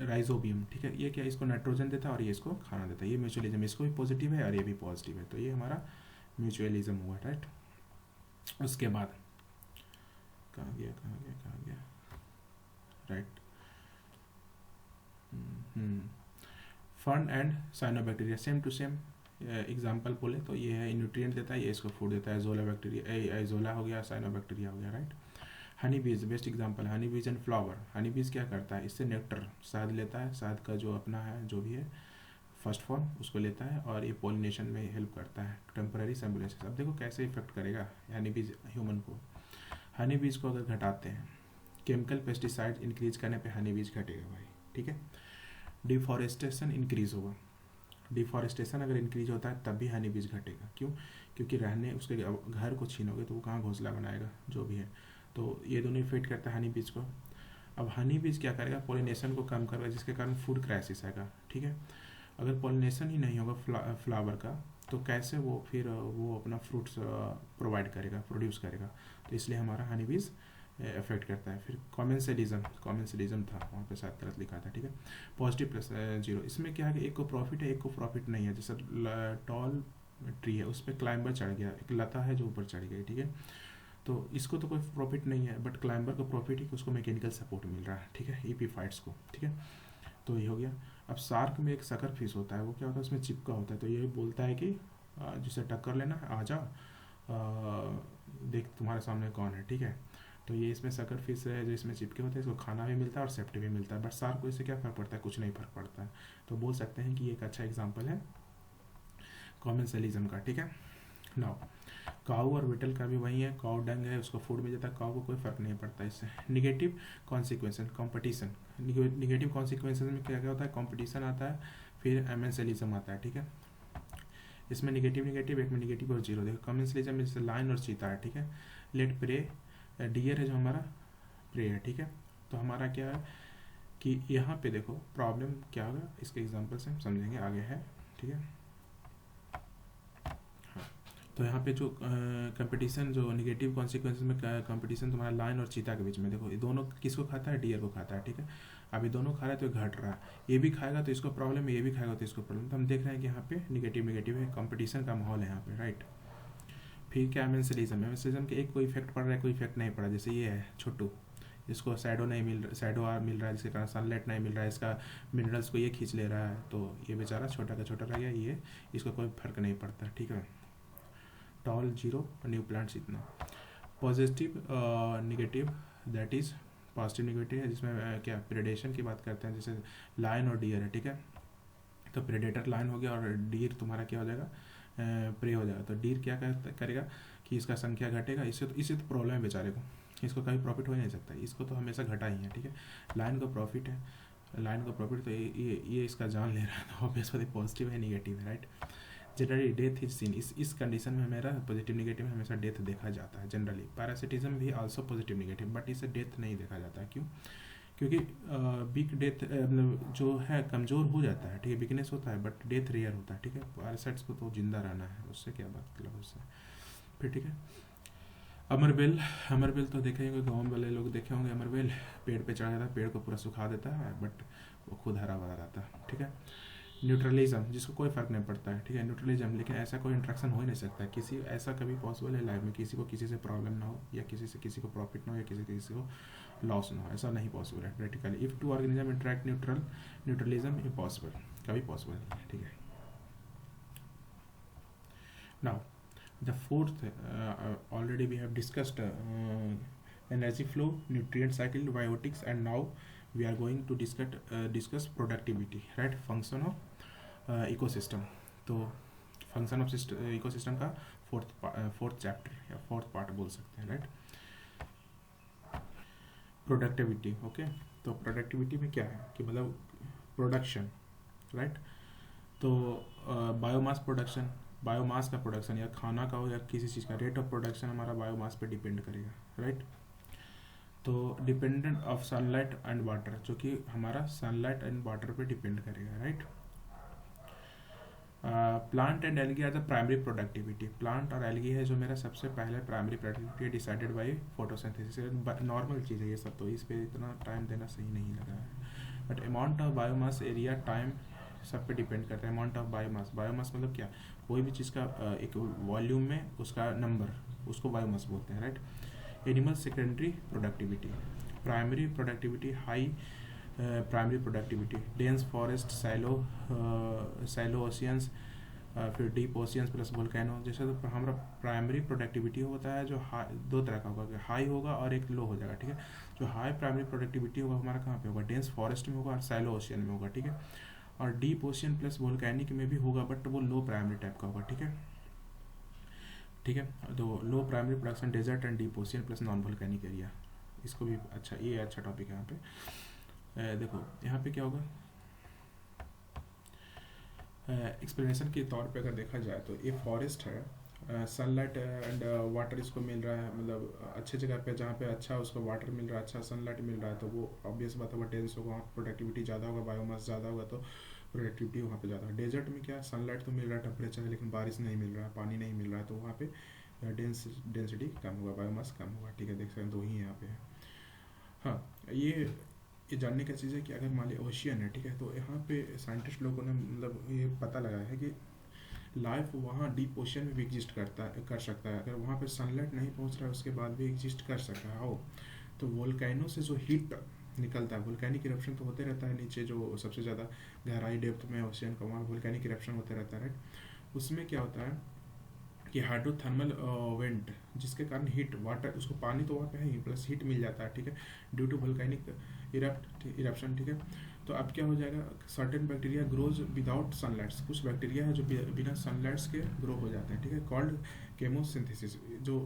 Speaker 1: rhizobium, ठीक है, ये क्या इसको नाइट्रोजन देता है और ये इसको खाना देता है, ये म्यूचुअलिज्म, इसको भी पॉजिटिव है और ये भी पॉजिटिव है, तो ये हमारा म्यूचुअलिज्म हुआ, राइट। उसके बाद कहाँ गया, right. Fund and cyanobacteria, same to same example बोले तो ये है, न्यूट्रिएंट देता है, ये इसको फूड देता है, जोला बैक्टीरिया, जोला हो गया, साइनोबैक्टीरिया हो गया, राइट। हनी बीज बेस्ट एग्जांपल है, हनी बीज एंड फ्लावर। हनी बीज क्या करता है, इससे नेक्टर शहद लेता है, शहद का जो अपना है जो भी है फर्स्ट फॉर्म उसको लेता है और ये पोलिनेशन में हेल्प करता है, टेम्पररी सिम्बुलेशन। अब देखो कैसे इफेक्ट करेगा हनी बीज ह्यूमन को। हनी बीज को अगर घटाते हैं, केमिकल पेस्टिसाइड इंक्रीज करने पे हनी बीज घटेगा भाई, ठीक है। डिफॉरेस्टेशन इंक्रीज होगा, डिफॉरेस्टेशन अगर इंक्रीज होता है तब भी हनी बीज घटेगा, क्यों, क्योंकि रहने उसके घर को छीनोगे तो वो कहाँ घोंसला बनाएगा, जो भी है, तो ये दोनों इफेक्ट करता है हनी बीज को। अब हनी बीज क्या करेगा, पोलिनेशन को कम करेगा, जिसके कारण फूड क्राइसिस आएगा, ठीक है। अगर पोलिनेशन ही नहीं होगा फ्लावर का तो कैसे वो फिर वो अपना फ्रूट्स प्रोवाइड करेगा, प्रोड्यूस करेगा, तो इसलिए हमारा हनी बीज अफेक्ट करता है। फिर कॉमेंसलिज्म था, वहाँ पे शायद गलत लिखा था, ठीक है। पॉजिटिव प्लस 0, इसमें क्या है कि एक को प्रॉफिट है एक को प्रॉफिट नहीं है। जैसे टॉल ट्री है उस पर क्लाइंबर चढ़ गया, एक लता है जो ऊपर चढ़ गई, ठीक है, तो इसको तो कोई प्रॉफिट नहीं है, बट क्लाइंबर को प्रॉफिट है कि उसको मैकेनिकल सपोर्ट मिल रहा है, ठीक है, एपीफाइट्स को, ठीक है। तो ये हो गया। अब शार्क में एक सकर फिश होता है, वो क्या होता है, उसमें चिपका होता है, तो ये बोलता है कि जिसे टक्कर लेना है आ जा, देख तुम्हारे सामने कौन है, ठीक है। तो ये इसमें सकर फिश है जो इसमें चिपके होते हैं, इसको खाना भी मिलता है और सेफ्टी भी मिलता है, बट शार्क को इससे क्या फ़र्क पड़ता है, कुछ नहीं फ़र्क पड़ता है। तो बोल सकते हैं कि ये एक अच्छा एग्जाम्पल है कॉमेंसलिज्म का, ठीक है। नाउ काऊ और विटल का भी वही है, काऊ डंग है उसको फूड मिल जाता है, काऊ को कोई फर्क नहीं पड़ता इससे। Negative consequences, competition, negative consequences में क्या क्या होता है, कॉम्पिटिशन आता है, फिर एमेंसलिज्म आता है, ठीक है। इसमें निगेटिव निगेटिव, एक में निगेटिव और जीरो। देखो कॉमेंसलिज्म में जैसे लाइन और चीता है, ठीक है। लेट प्रे, डियर है जो हमारा प्रे है, ठीक है। तो हमारा क्या है कि यहाँ पे देखो प्रॉब्लम क्या होगा, इसके एग्जाम्पल से हम समझेंगे, आगे है, ठीक है। तो यहाँ पे जो कंपटीशन, जो निगेटिव कॉन्सिक्वेंसेस में कंपटीशन तुम्हारा लाइन और चीता के बीच में, देखो ये दोनों किसको खाता है, डियर को खाता है, ठीक है। अब ये दोनों खा रहा है तो ये घट रहा है, ये भी खाएगा तो इसको प्रॉब्लम है, ये भी खाएगा तो इसको प्रॉब्लम। तो हम देख रहे हैं कि यहाँ पे निगेटिव निगेटिव है, कंपटीशन का माहौल है यहाँ पे, राइट। फिर क्या एमेंसलिज्म के एक कोई इफेक्ट पड़ रहा है, कोई इफेक्ट नहीं पड़ा, जैसे ये है छोटू, इसको शैडो नहीं मिल रहा, शैडो मिल रहा है जिसके कारण सनलाइट नहीं मिल रहा है, इसका मिनरल्स को ये खींच ले रहा है, तो ये बेचारा छोटा का छोटा रह गया, ये इसको कोई फर्क नहीं पड़ता, ठीक है। टॉल जीरो, न्यू प्लांट्स इतना। Positive negative, that is positive negative है, जिसमें क्या प्रेडेशन की बात करते हैं, जैसे लायन और डियर है, ठीक है। तो प्रेडेटर लायन हो गया और डियर तुम्हारा क्या हो जाएगा, प्रे हो जाएगा। तो डियर क्या करेगा कि इसका संख्या घटेगा, इससे तो प्रॉब्लम है बेचारे को, इसको कभी प्रॉफिट हो ही नहीं सकता, इसको तो हमेशा घटा ही है, ठीक है। लायन को प्रॉफिट है, लायन को प्रॉफिट, तो ये इसका जान ले रहा है, तो ऑब्वियसली पॉजिटिव है निगेटिव है, right. Generally death is seen, इस कंडीशन में मेरा पॉजिटिव निगेटिव में हमेशा डेथ देखा जाता है जनरली। पैरासिटिज्म भी आल्सो पॉजिटिव निगेटिव, बट इससे डेथ नहीं देखा जाता है, क्यों, क्योंकि वीक डेथ मतलब जो है कमज़ोर हो जाता है, ठीक है, वीकनेस होता है, बट डेथ रेयर होता है, ठीक है। पैरासाइट्स को तो जिंदा रहना है, उससे क्या बात मतलब उससे, फिर ठीक है। अमरबेल, अमरबेल तो देखे होंगे, गाँव वाले लोग देखे होंगे, अमरबेल पेड़ पे चढ़ा जाता है, पेड़ को पूरा सुखा देता है, बट वो खुद हरा भरा रहता है, ठीक है। न्यूट्रलिज्म, जिसको कोई फर्क नहीं पड़ता है, ठीक है, न्यूट्रलिज्म, लेकिन ऐसा कोई इंट्रैक्शन हो ही नहीं सकता है किसी, ऐसा कभी पॉसिबल है लाइफ में किसी को किसी से प्रॉब्लम ना हो, या किसी से किसी को प्रॉफिट ना हो, या किसी को लॉस ना हो, ऐसा नहीं पॉसिबल है practically. If two organism interact neutralism impossible, कभी पॉसिबल नहीं है, ठीक है। Now the fourth, already we have discussed energy flow, nutrient cycle, biotics, and now we are going to discuss productivity, right, function of ecosystem। तो function of ecosystem का fourth chapter या fourth part बोल सकते हैं, right. Productivity, okay. तो productivity में क्या है कि मतलब प्रोडक्शन, राइट। तो बायोमास प्रोडक्शन, बायोमास का प्रोडक्शन या खाना का हो या किसी चीज़ का, रेट ऑफ प्रोडक्शन हमारा बायोमास पे डिपेंड करेगा, राइट। तो dependent of sunlight and water, जो कि हमारा सनलाइट एंड वाटर पे डिपेंड करेगा, right. Plant and algae are the primary productivity, plant और एल्गी है जो मेरा सबसे पहले primary productivity decided by photosynthesis, normal चीज़ है ये सब, तो इस पर इतना टाइम देना सही नहीं लगा है। But amount of biomass, area, time सब पे डिपेंड करता है। अमाउंट ऑफ बायोमास, बायोमास मतलब क्या, कोई भी चीज़ का एक वॉल्यूम में उसका नंबर, उसको बायोमास बोलते हैं, right. Animal secondary productivity, primary productivity high, primary productivity dense forest, shallow oceans, फिर डीप ओशियंस प्लस वोल्केनो, जैसे तो हमारा प्राइमरी प्रोडक्टिविटी होता है जो दो तरह का होगा, हाई होगा और एक लो हो जाएगा, ठीक है। जो हाई प्राइमरी प्रोडक्टिविटी होगा हमारा कहाँ पे होगा, डेंस फॉरेस्ट में होगा और सैलो ओशियन में होगा, ठीक है। और डीप ओशियन प्लस वोल्केनिक में भी होगा, बट वो लो प्राइमरी टाइप का होगा, ठीक है, ठीक है। तो low primary production desert and deep ocean plus non volcanic area, इसको भी अच्छा, ये अच्छा टॉपिक है यहाँ पे। देखो यहाँ पे क्या होगा, एक्सप्लेनेशन के तौर पे अगर देखा जाए तो ये फॉरेस्ट है, सनलाइट एंड वाटर इसको मिल रहा है, मतलब अच्छे जगह पे जहाँ पे अच्छा उसको वाटर मिल रहा है, अच्छा सनलाइट मिल रहा है, तो वो ऑब्वियस बात है वो डेंस होगा, प्रोडक्टिविटी ज़्यादा होगा, बायोमास ज़्यादा होगा, तो प्रोडक्टिविटी वहाँ पे ज़्यादा है। डेजर्ट में क्या, सनलाइट तो मिल रहा है, टेम्परेचर है, लेकिन बारिश नहीं मिल रहा है, पानी नहीं मिल रहा है, तो वहाँ पे डेंसिटी कम होगा, बायोमास कम होगा, ठीक है। देख सकते हैं दो ही यहाँ पे है। हाँ, ये जानने का चीज़ है कि अगर मान लिया ओशियन है, ठीक है, तो यहाँ पे साइंटिस्ट लोगों ने मतलब ये पता लगाया है कि लाइफ वहाँ डीप ओशन में भी एग्जिस्ट कर सकता है। अगर वहाँ पे सनलाइट नहीं पहुँच रहा है उसके बाद भी एग्जिस्ट कर सकता है। हो तो वोल्केनो से जो हीट निकलता है, वोल्केनिक इरप्शन तो होते रहता है नीचे, जो सबसे ज़्यादा गहराई डेप्थ में ओशियन का, वहाँ वोल्केनिक इरप्शन होते रहता है, राइट। उसमें क्या होता है कि हाइड्रोथर्मल वेंट, जिसके कारण हीट वाटर, उसको पानी तो वहाँ पे है ही, प्लस हीट मिल जाता है, ठीक है, ड्यू टू वोल्केनिक इरप्शन, ठीक है। तो अब क्या हो जाएगा, certain bacteria grows without sunlights, कुछ बैक्टीरिया है जो बिना सनलाइट्स के ग्रो हो जाते हैं, ठीक है, कॉल्ड केमोसिंथेसिस। जो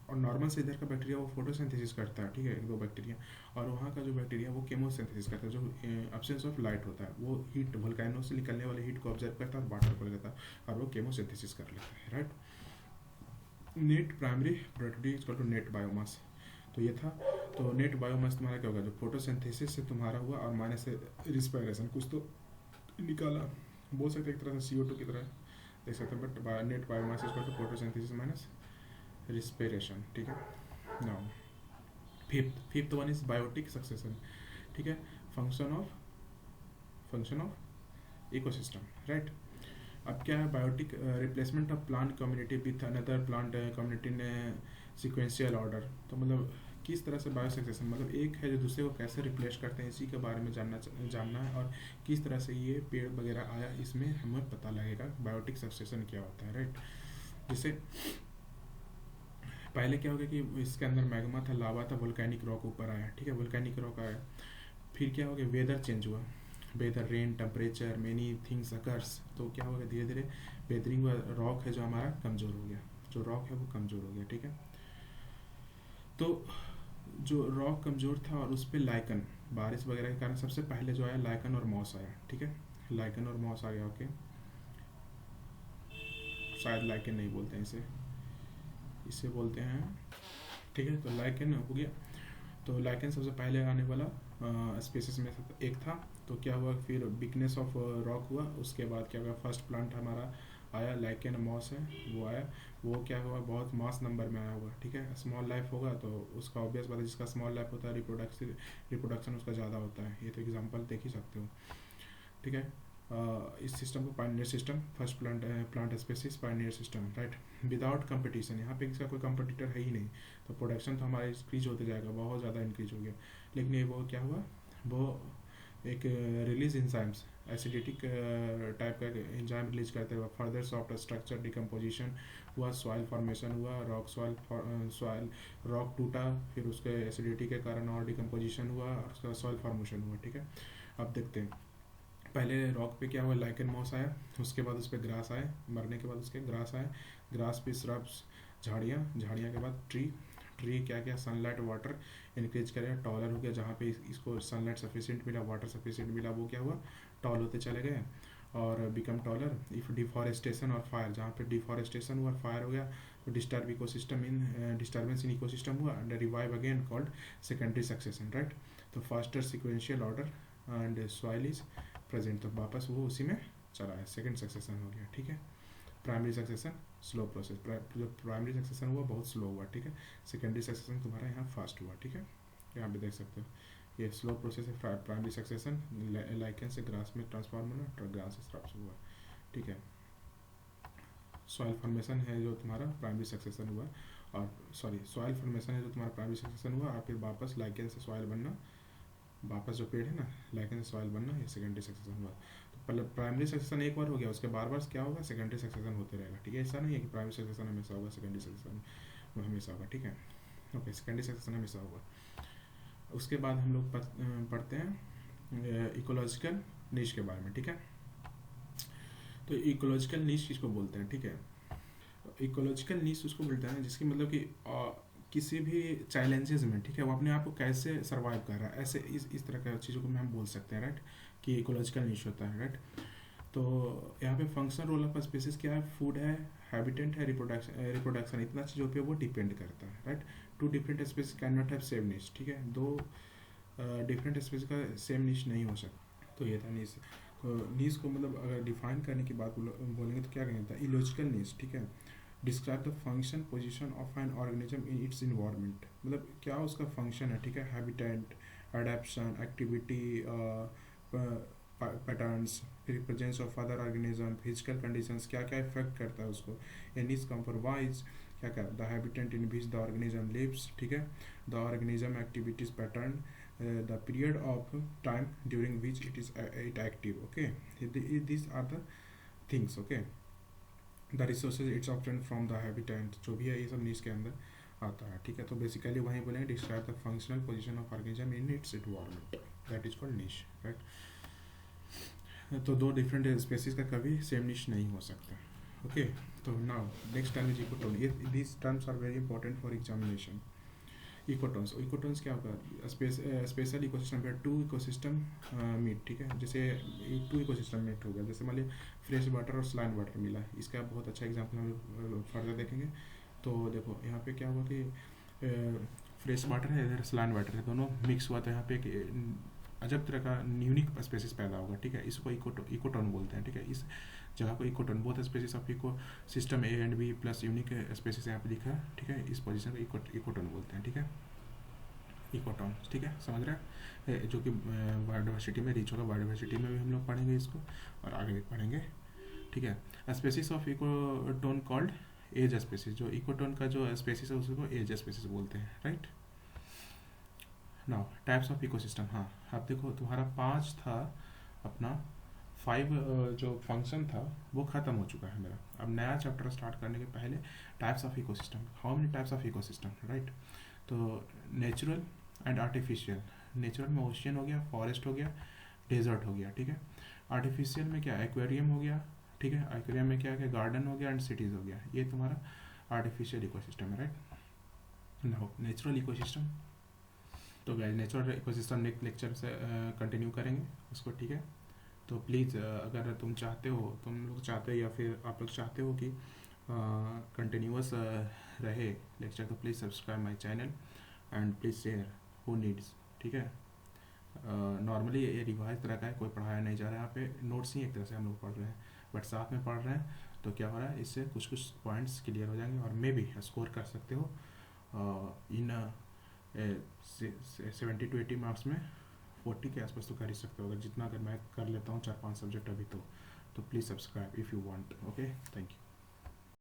Speaker 1: और नॉर्मल से इधर का बैक्टीरिया वो फोटोसिंथेसिस करता है, ठीक है, एक दो बैक्टीरिया, और वहाँ का जो बैक्टीरिया वो केमोसिंथेसिस करता है, जो एब्सेंस ऑफ लाइट होता है, वो हीट वोल्केनो से निकलने वाले हीट को ऑब्जर्व करता है और वाटर को ले लेता है और वो केमोसिंथेसिस कर लेता है, right. Net primary productivity equal to net biomass, तो ये था। तो नेट बायोमास तुम्हारा क्या होगा, जो फोटोसिंथेसिस से तुम्हारा हुआ और माइनस से रिस्पायरेशन, कुछ तो निकाला, बोल सकते एक तरह से CO2 की तरह देख सकते हैं, but net biomass equal to photosynthesis minus respiration, ठीक है। Now fifth one is biotic succession, ठीक है, फंक्शन ऑफ इकोसिस्टम, राइट। अब क्या है, biotic replacement of plant community with another plant community in sequential order. तो मतलब किस तरह से बायो सक्सेशन, मतलब एक है जो दूसरे को कैसे रिप्लेस करते हैं, इसी के बारे में जानना है, और किस तरह से ये पेड़ वगैरह आया, इसमें हमें पता लगेगा बायोटिक सक्सेशन क्या होता है, राइट। जैसे पहले क्या हो गया कि इसके अंदर मैग्मा था, लावा था, वोल्केनिक रॉक ऊपर आया, ठीक है, वोल्केनिक रॉक आया, फिर क्या हो गया, वेदर चेंज हुआ, weather, rain, temperature, many things occurs, तो क्या हो गया, धीरे धीरे वेदरिंग हुआ, रॉक है जो हमारा कमज़ोर हो गया, जो रॉक है वो कमज़ोर हो गया, ठीक है। तो जो रॉक कमज़ोर था और उस पर लाइकन, बारिश वगैरह के कारण सबसे पहले जो आया लाइकन और मॉस आया, ठीक है, लाइकन और मॉस आ गया, ओके, शायद लाइकन नहीं बोलते हैं इसे, इसे बोलते हैं, ठीक है, तो लाइकन हो गया। तो लाइकन सबसे पहले आने वाला स्पेसिस में से एक था। तो क्या हुआ, फिर बिकनेस ऑफ रॉक हुआ, उसके बाद क्या हुआ, फर्स्ट प्लांट हमारा आया, लाइकन मॉस है, वो आया, वो क्या हुआ, बहुत मास नंबर में आया हुआ, ठीक है, स्मॉल लाइफ होगा तो उसका ऑब्वियस बात है, जिसका स्मॉल लाइफ होता है रिप्रोडक्शन उसका ज़्यादा होता है, ये तो एग्जांपल देख ही सकते हो, ठीक है। इस सिस्टम को pioneer system, first plant species pioneer system, right. Without competition, यहाँ पे इसका कोई कंपटीटर है ही नहीं, तो प्रोडक्शन तो हमारा इंक्रीज होते जाएगा, बहुत ज़्यादा इंक्रीज हो गया। लेकिन ये वो क्या हुआ, वो एक रिलीज इंजाइम्स, एसिडिटिक टाइप का इंजाइम रिलीज करते हुए फर्दर सॉफ्ट स्ट्रक्चर डिकम्पोजिशन हुआ, सॉइल फॉर्मेशन हुआ, सॉइल रॉक टूटा, फिर उसके एसिडिटी के कारण और डिकम्पोजिशन हुआ और उसका सॉइल फॉर्मेशन हुआ, ठीक है। अब देखते हैं, पहले रॉक पे क्या हुआ, लाइकन मॉस आया, उसके बाद उस पर ग्रास आए, मरने के बाद उसके ग्रास आए, ग्रास पे श्रब्स, झाड़ियाँ, झाड़ियाँ के बाद ट्री क्या क्या सनलाइट वाटर इंक्रीज करेगा, टॉलर हो गया, जहाँ पे इसको सनलाइट सफिशिएंट मिला, वाटर सफिशिएंट मिला, वो क्या हुआ, टॉल होते चले गए और बिकम टॉलर। इफ डिफॉरेस्टेशन और फायर, जहाँ पे डिफॉरेस्टेशन हुआ, फायर हो गया, तो डिस्टर्बेंस इन इकोसिस्टम हुआ, and revive again called secondary succession, right. तो faster sequential order and soil is present, तो वापस वो उसी में चला है, सेकंड सक्सेशन हो गया, ठीक है। प्राइमरी सक्सेशन स्लो प्रोसेस, जो प्राइमरी सक्सेशन हुआ बहुत स्लो हुआ, ठीक है, सेकेंडरी सक्सेशन तुम्हारा यहाँ फास्ट हुआ, ठीक है, यहाँ पे देख सकते हो, ये स्लो प्रोसेस है प्राइमरी सक्सेशन, लाइकन से ग्रास में ट्रांसफॉर्म होना, ग्रास से श्रब्स हुआ, ठीक है। सॉइल फॉर्मेशन है जो तुम्हारा प्राइमरी सक्सेशन हुआ, और सॉइल फॉर्मेशन है जो तुम्हारा प्राइमरी सक्सेशन हुआ, और फिर वापस लाइकन से सॉइल बनना, वापस जो पेड़ है ना, लाइकन से सॉइल बनना, ये सेकेंडरी सक्सेशन हुआ। तो पहले प्राइमरी सक्सेशन एक बार हो गया, उसके बार क्या होगा, सेकेंडरी सक्सेशन होते रहेगा, ठीक है, ऐसा नहीं है कि प्राइमरी सक्सेशन हमेशा होगा, सेकेंडरी सक्सेशन हमेशा होगा, ठीक है, ओके, सेकेंडरी सक्सेशन हमेशा होगा। उसके बाद हम लोग पढ़ते हैं इकोलॉजिकल नीश के बारे में, ठीक है। तो इकोलॉजिकल नीश किसको बोलते हैं, ठीक है, इकोलॉजिकल नीश उसको बोलते हैं जिसकी मतलब कि किसी भी चैलेंजेस में, ठीक है, वो अपने आप को कैसे सर्वाइव कर रहा है, ऐसे इस तरह की चीज़ों को हम बोल सकते हैं, राइट, कि इकोलॉजिकल नीश होता है, राइट। तो यहाँ पे फंक्शन रोल ऑफ स्पीसीज क्या है, फूड है, हैबिटेट है, रिप्रोडक्शन, इतना चीज़ों पे वो डिपेंड करता है, right. Two different species can not have same niche, ठीक है, दो डिफरेंट स्पीसीज का सेम नीश नहीं हो सकता, तो ये था नीश। तो नीश को मतलब अगर डिफाइन करने की बात बोलेंगे तो क्या कहता है, इलॉजिकल नीश, ठीक है, describe the function position of an organism in its environment, मतलब क्या उसका फंक्शन है, ठीक है, habitat, adaptation, activity patterns, presence of other organism, physical conditions क्या क्या इफेक्ट करता है उसको, एनी कंप्रोमाइज क्या क्या, the habitat in which the organism lives, ठीक है, the organism activities pattern, the period of time during which it active, okay, this are the things, okay, the resources its obtain from the habitat, जो भी है ये सब नीच के अंदर आता है, ठीक है। तो बेसिकली वहीं बोलेंगे describe the functional position of organism in its environment, that is called निश, राइट। तो दो डिफरेंट स्पेसीज का कभी सेम निश नहीं हो सकता, ओके। तो now next term is ecotone, ये this terms are very important for examination. Ecotones, ecotones क्या होगा, स्पेशल इकोसिस्टम पे टू इकोसिस्टम मीट, ठीक है, जैसे टू इकोसिस्टम मीट हो गया, जैसे मान लीजिए फ्रेश वाटर और स्लाइन वाटर मिला, इसका बहुत अच्छा एग्जाम्पल हम लोग फर्दर देखेंगे। तो देखो यहाँ पे क्या हुआ कि फ्रेश वाटर है, इधर स्लाइन वाटर है, दोनों मिक्स हुआ, तो यहाँ पे एक अजब तरह का यूनिक स्पेसिस पैदा होगा, ठीक है, इसको इकोटोन बोलते हैं, ठीक है। इस जगह को ecotone, both species of ecosystem A and B plus unique species यहाँ पे दिखा है, ठीक है, इस पोजीशन को इकोटोन बोलते हैं, ठीक है, इकोटोन, ठीक है, समझ रहे हैं, जो कि बायोडाइवर्सिटी में रीच होगा, बायोडाइवर्सिटी में भी हम लोग पढ़ेंगे इसको और आगे भी पढ़ेंगे, ठीक है। Species of ecotone called edge species, जो इकोटोन का जो स्पेसिस है उसको एज स्पेसिस बोलते हैं, right. Now types of ecosystem, हाँ अब देखो तुम्हारा 5 था अपना, 5 जो फंक्शन था वो खत्म हो चुका है मेरा, अब नया चैप्टर स्टार्ट करने के पहले types of ecosystem, how many types of ecosystem, right. तो नेचुरल एंड आर्टिफिशियल, नेचुरल में ओशियन हो गया, फॉरेस्ट हो गया, डेजर्ट हो गया, ठीक है। आर्टिफिशियल में क्या, एक्वेरियम हो गया, ठीक है, एक्वेरियम में क्या है, गार्डन हो गया एंड सिटीज़ हो गया, ये तुम्हारा आर्टिफिशियल इकोसिस्टम है, राइट। नाउ नेचुरल इकोसिस्टम, तो guys natural ecosystem next lecture से कंटिन्यू करेंगे उसको, ठीक है। तो प्लीज़ अगर तुम चाहते हो, तुम लोग चाहते हो या फिर आप लोग चाहते हो कि कंटिन्यूअस रहे लेक्चर, तो please subscribe my channel and please share who needs, ठीक है। नॉर्मली ये रिवाइज तरह का है, कोई पढ़ाया नहीं जा रहा है, यहाँ पे नोट्स ही एक तरह से हम लोग पढ़ रहे हैं, बट साथ में पढ़ रहे हैं, तो क्या हो रहा है, इससे कुछ कुछ पॉइंट्स क्लियर हो जाएंगे और मे भी स्कोर कर सकते हो इन 70 to 80 मार्क्स में 40 के आसपास तो कर ही सकते हो, अगर जितना अगर मैं कर लेता हूँ 4-5 सब्जेक्ट अभी, तो please subscribe if you want, okay, thank you.